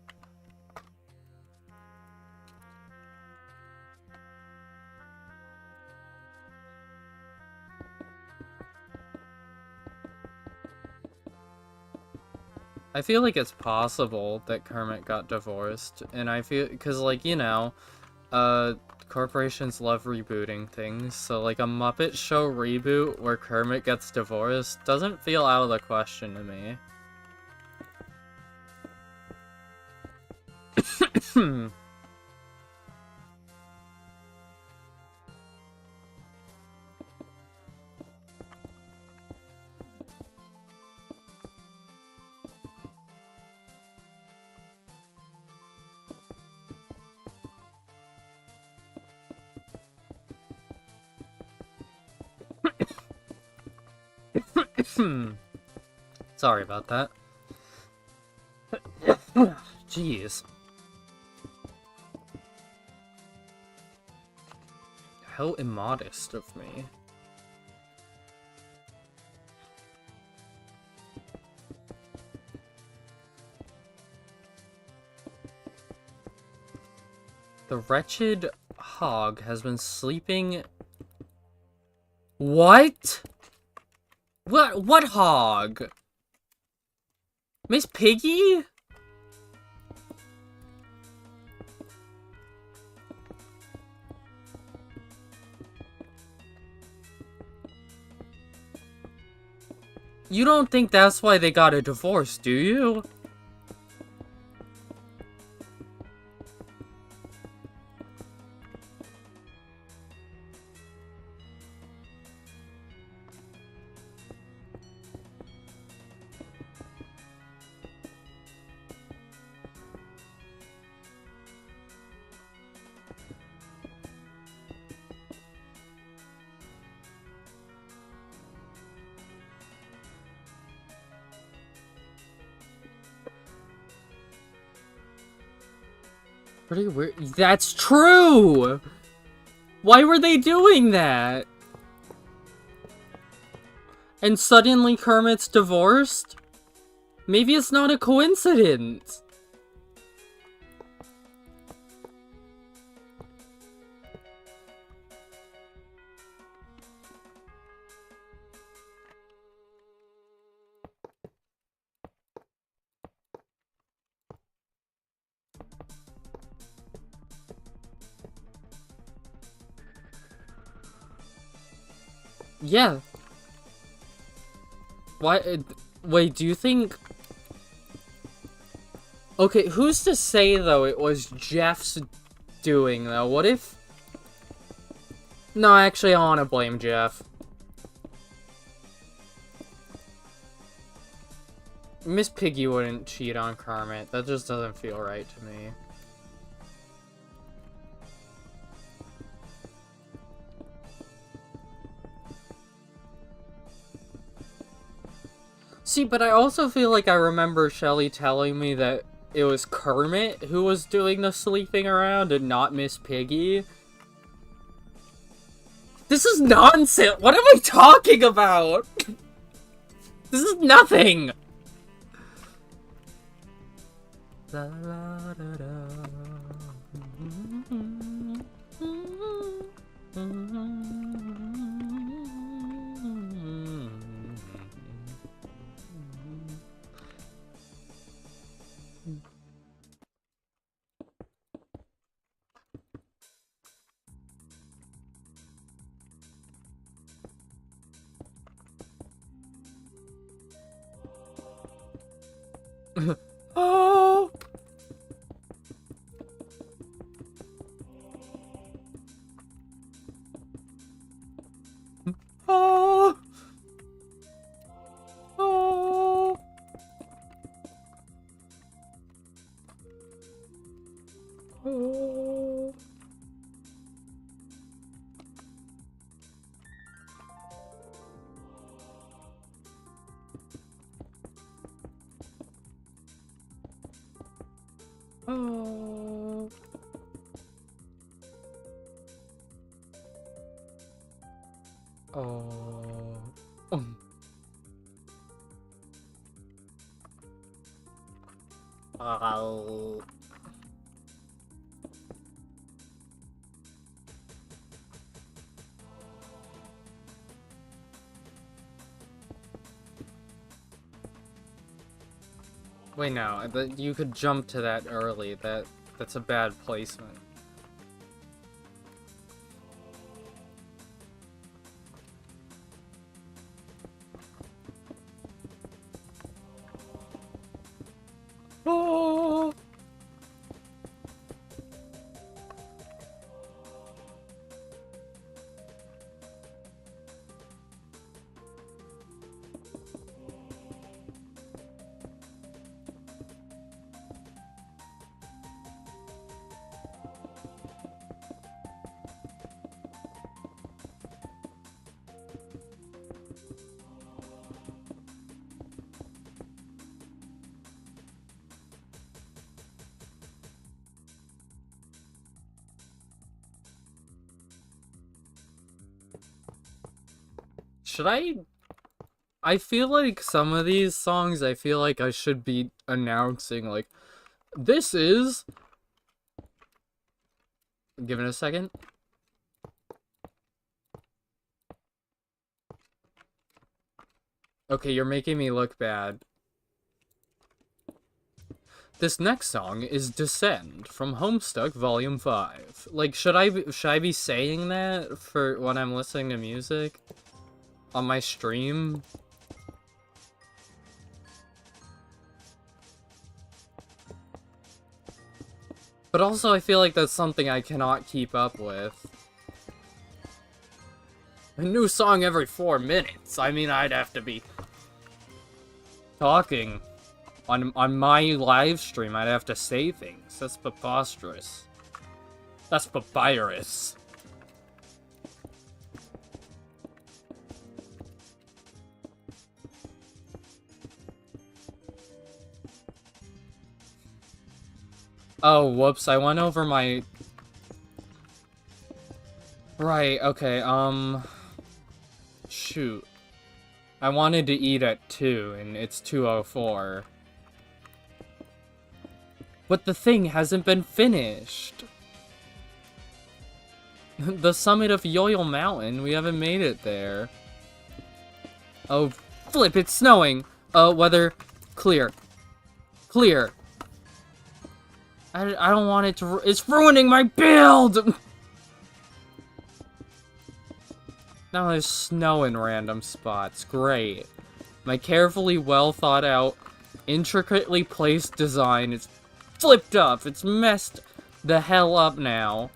I feel like it's possible that Kermit got divorced, and I feel... Because, like, you know, corporations love rebooting things, so, like, a Muppet Show reboot where Kermit gets divorced doesn't feel out of the question to me. Sorry about that. Jeez. How immodest of me. The wretched hog has been sleeping... What? What hog? Miss Piggy? You don't think that's why they got a divorce, do you? Pretty weird. That's true! Why were they doing that? And suddenly Kermit's divorced? Maybe it's not a coincidence. Yeah. Why? Wait, do you think... Okay, who's to say, though, it was Jeff's doing, though? What if... No, actually, I want to blame Jeff. Miss Piggy wouldn't cheat on Kermit. That just doesn't feel right to me. See, but I also feel like I remember Shelly telling me that it was Kermit who was doing the sleeping around and not Miss Piggy. This is nonsense! What am I talking about? This is nothing! La, la, da, da. Oh! Oh! Oh! Oh! Oh! Oh. Oh. Wait, no, you could jump to that early. That's a bad placement. Oh! Should I feel like some of these songs, I feel like I should be announcing, like, this is... Give it a second. Okay, you're making me look bad. This next song is Descend from Homestuck Volume 5. Like, should I be saying that for when I'm listening to music? On my stream? But also, I feel like that's something I cannot keep up with. A new song every 4 minutes. I mean, I'd have to be talking on my live stream. I'd have to say things. That's preposterous. That's papyrus. Oh, whoops, I went over my... Right, okay, shoot. I wanted to eat at 2, and it's 2:04. But the thing hasn't been finished. The summit of Yoyle Mountain, we haven't made it there. Oh, flip, it's snowing. Weather, clear. Clear. I don't want it to, it's ruining my build! Now there's snow in random spots, great. My carefully well thought out, intricately placed design is flipped up, it's messed the hell up now.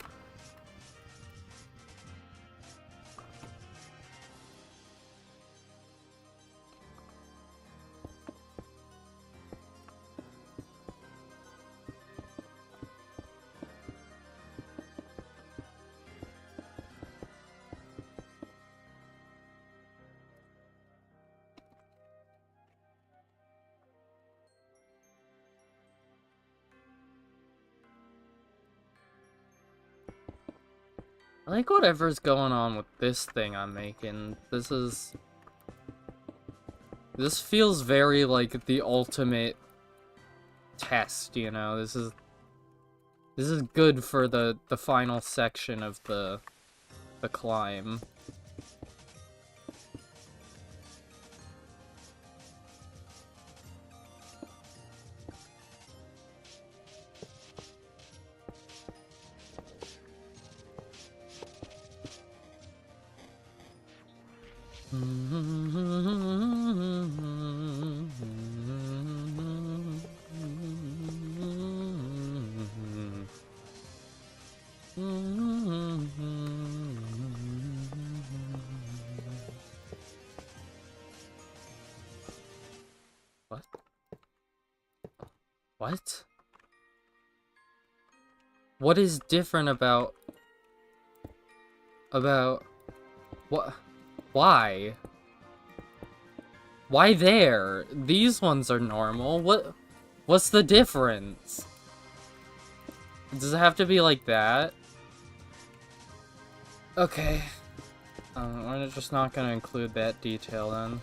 I like whatever's going on with this thing I'm making. This feels very like the ultimate test, you know? This is good for the final section of the climb. What? What? What is different about what? Why? Why there? These ones are normal. What's the difference? Does it have to be like that? Okay. We're just not gonna include that detail then.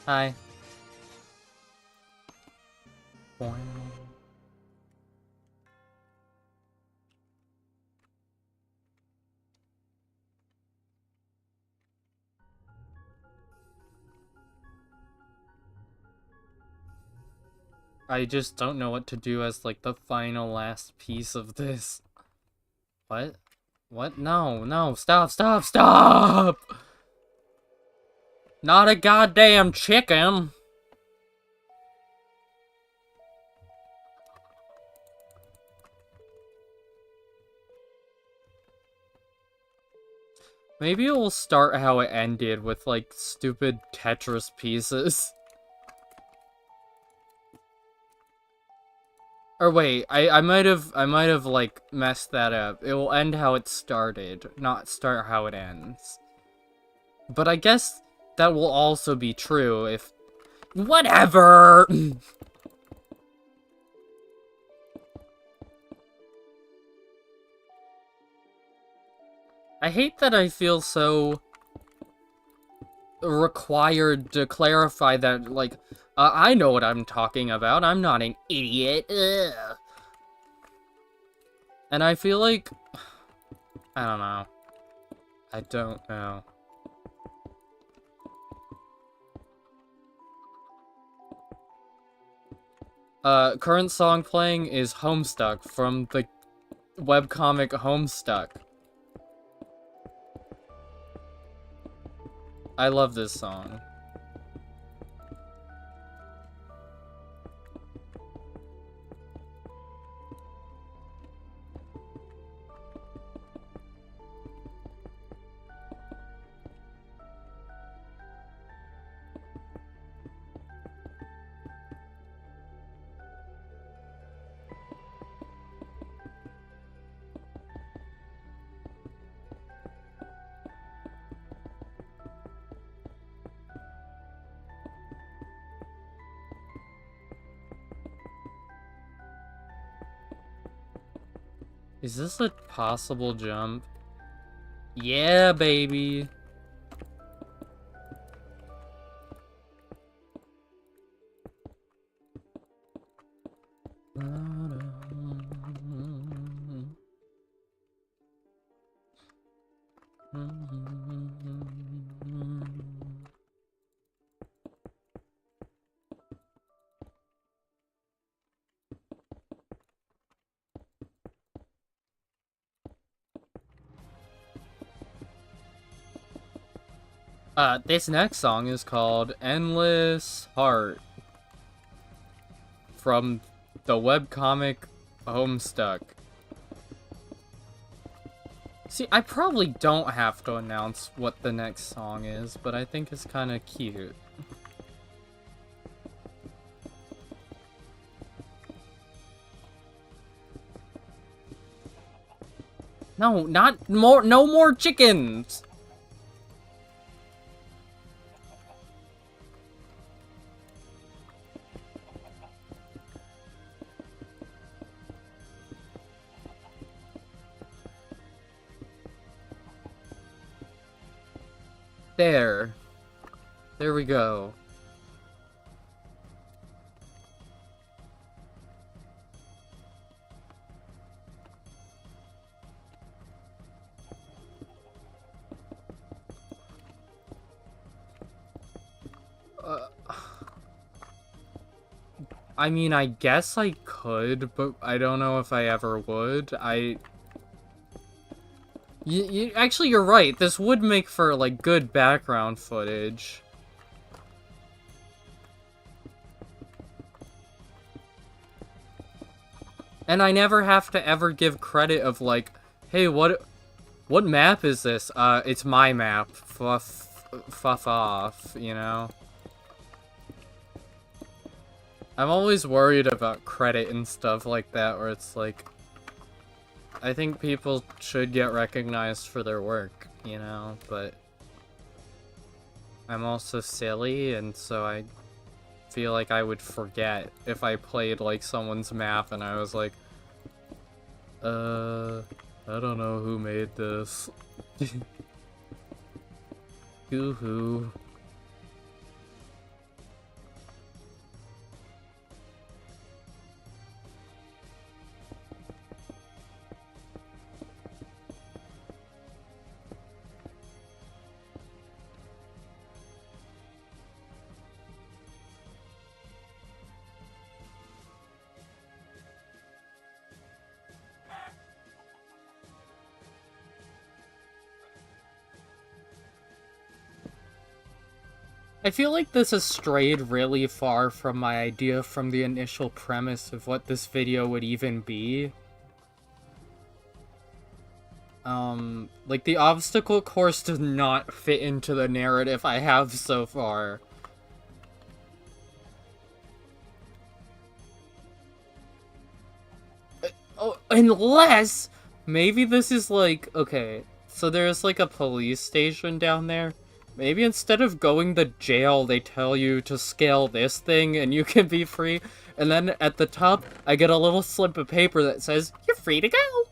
Hi. I just don't know what to do as, like, the final last piece of this. What? What? No, no, stop, stop, stop! Not a goddamn chicken! Maybe it will start how it ended, with, like, stupid Tetris pieces. Or wait, I might have, like, messed that up. It will end how it started, not start how it ends. But I guess that will also be true if... Whatever! I hate that I feel so required to clarify that, like, I know what I'm talking about. I'm not an idiot. Ugh. And I feel like... I don't know. I don't know. Current song playing is Homestuck from the webcomic Homestuck. I love this song. Is this a possible jump? Yeah, baby. This next song is called Endless Heart from the webcomic Homestuck. See, I probably don't have to announce what the next song is, but I think it's kind of cute. No, not more, no more chickens! There. There we go. I mean, I guess I could, but I don't know if I ever would. Actually, you're right. This would make for, like, good background footage. And I never have to ever give credit of, like, hey, what map is this? It's my map. Fuff off, you know? I'm always worried about credit and stuff like that, where it's like, I think people should get recognized for their work, you know, but I'm also silly, and so I feel like I would forget if I played, like, someone's map and I was like, I don't know who made this. Hoo-hoo. I feel like this has strayed really far from my idea from the initial premise of what this video would even be. Like, the obstacle course does not fit into the narrative I have so far. Oh, unless, maybe this is like, okay, so there's like a police station down there. Maybe instead of going to jail, they tell you to scale this thing and you can be free. And then at the top, I get a little slip of paper that says, you're free to go.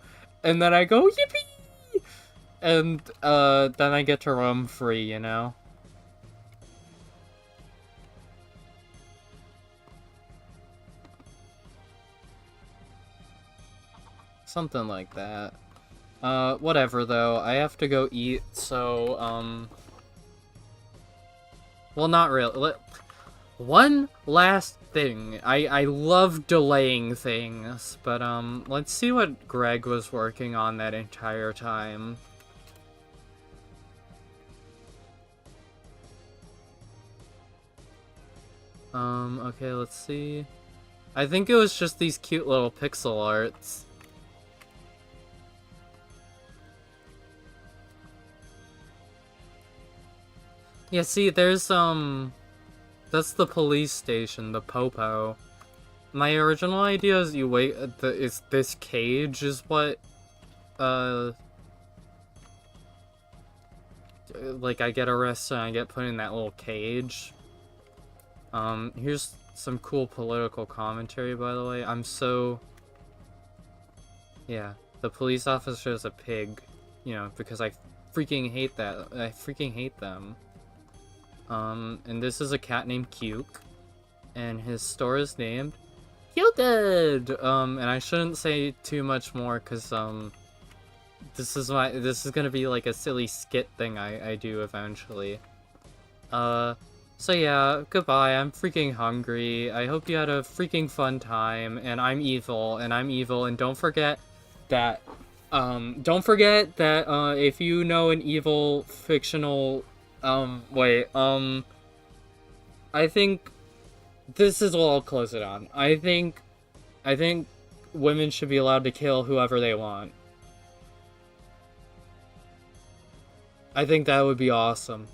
And then I go, yippee! And, then I get to roam free, you know? Something like that. Whatever, though. I have to go eat, so, well, not really. One last thing. I love delaying things, but, let's see what Greg was working on that entire time. Okay, let's see. I think it was just these cute little pixel arts. Yeah, see, there's, that's the police station, the Popo. My original idea is you wait, is this cage is what, like, I get arrested and I get put in that little cage. Here's some cool political commentary, by the way. Yeah. The police officer is a pig, you know, because I freaking hate that. I freaking hate them. And this is a cat named Cuke, and his store is named Cupid. And I shouldn't say too much more, cause this is gonna be like a silly skit thing I do eventually. So yeah, goodbye. I'm freaking hungry. I hope you had a freaking fun time, and I'm evil, and don't forget that, if you know an evil fictional, I think this is what I'll close it on. I think women should be allowed to kill whoever they want. I think that would be awesome.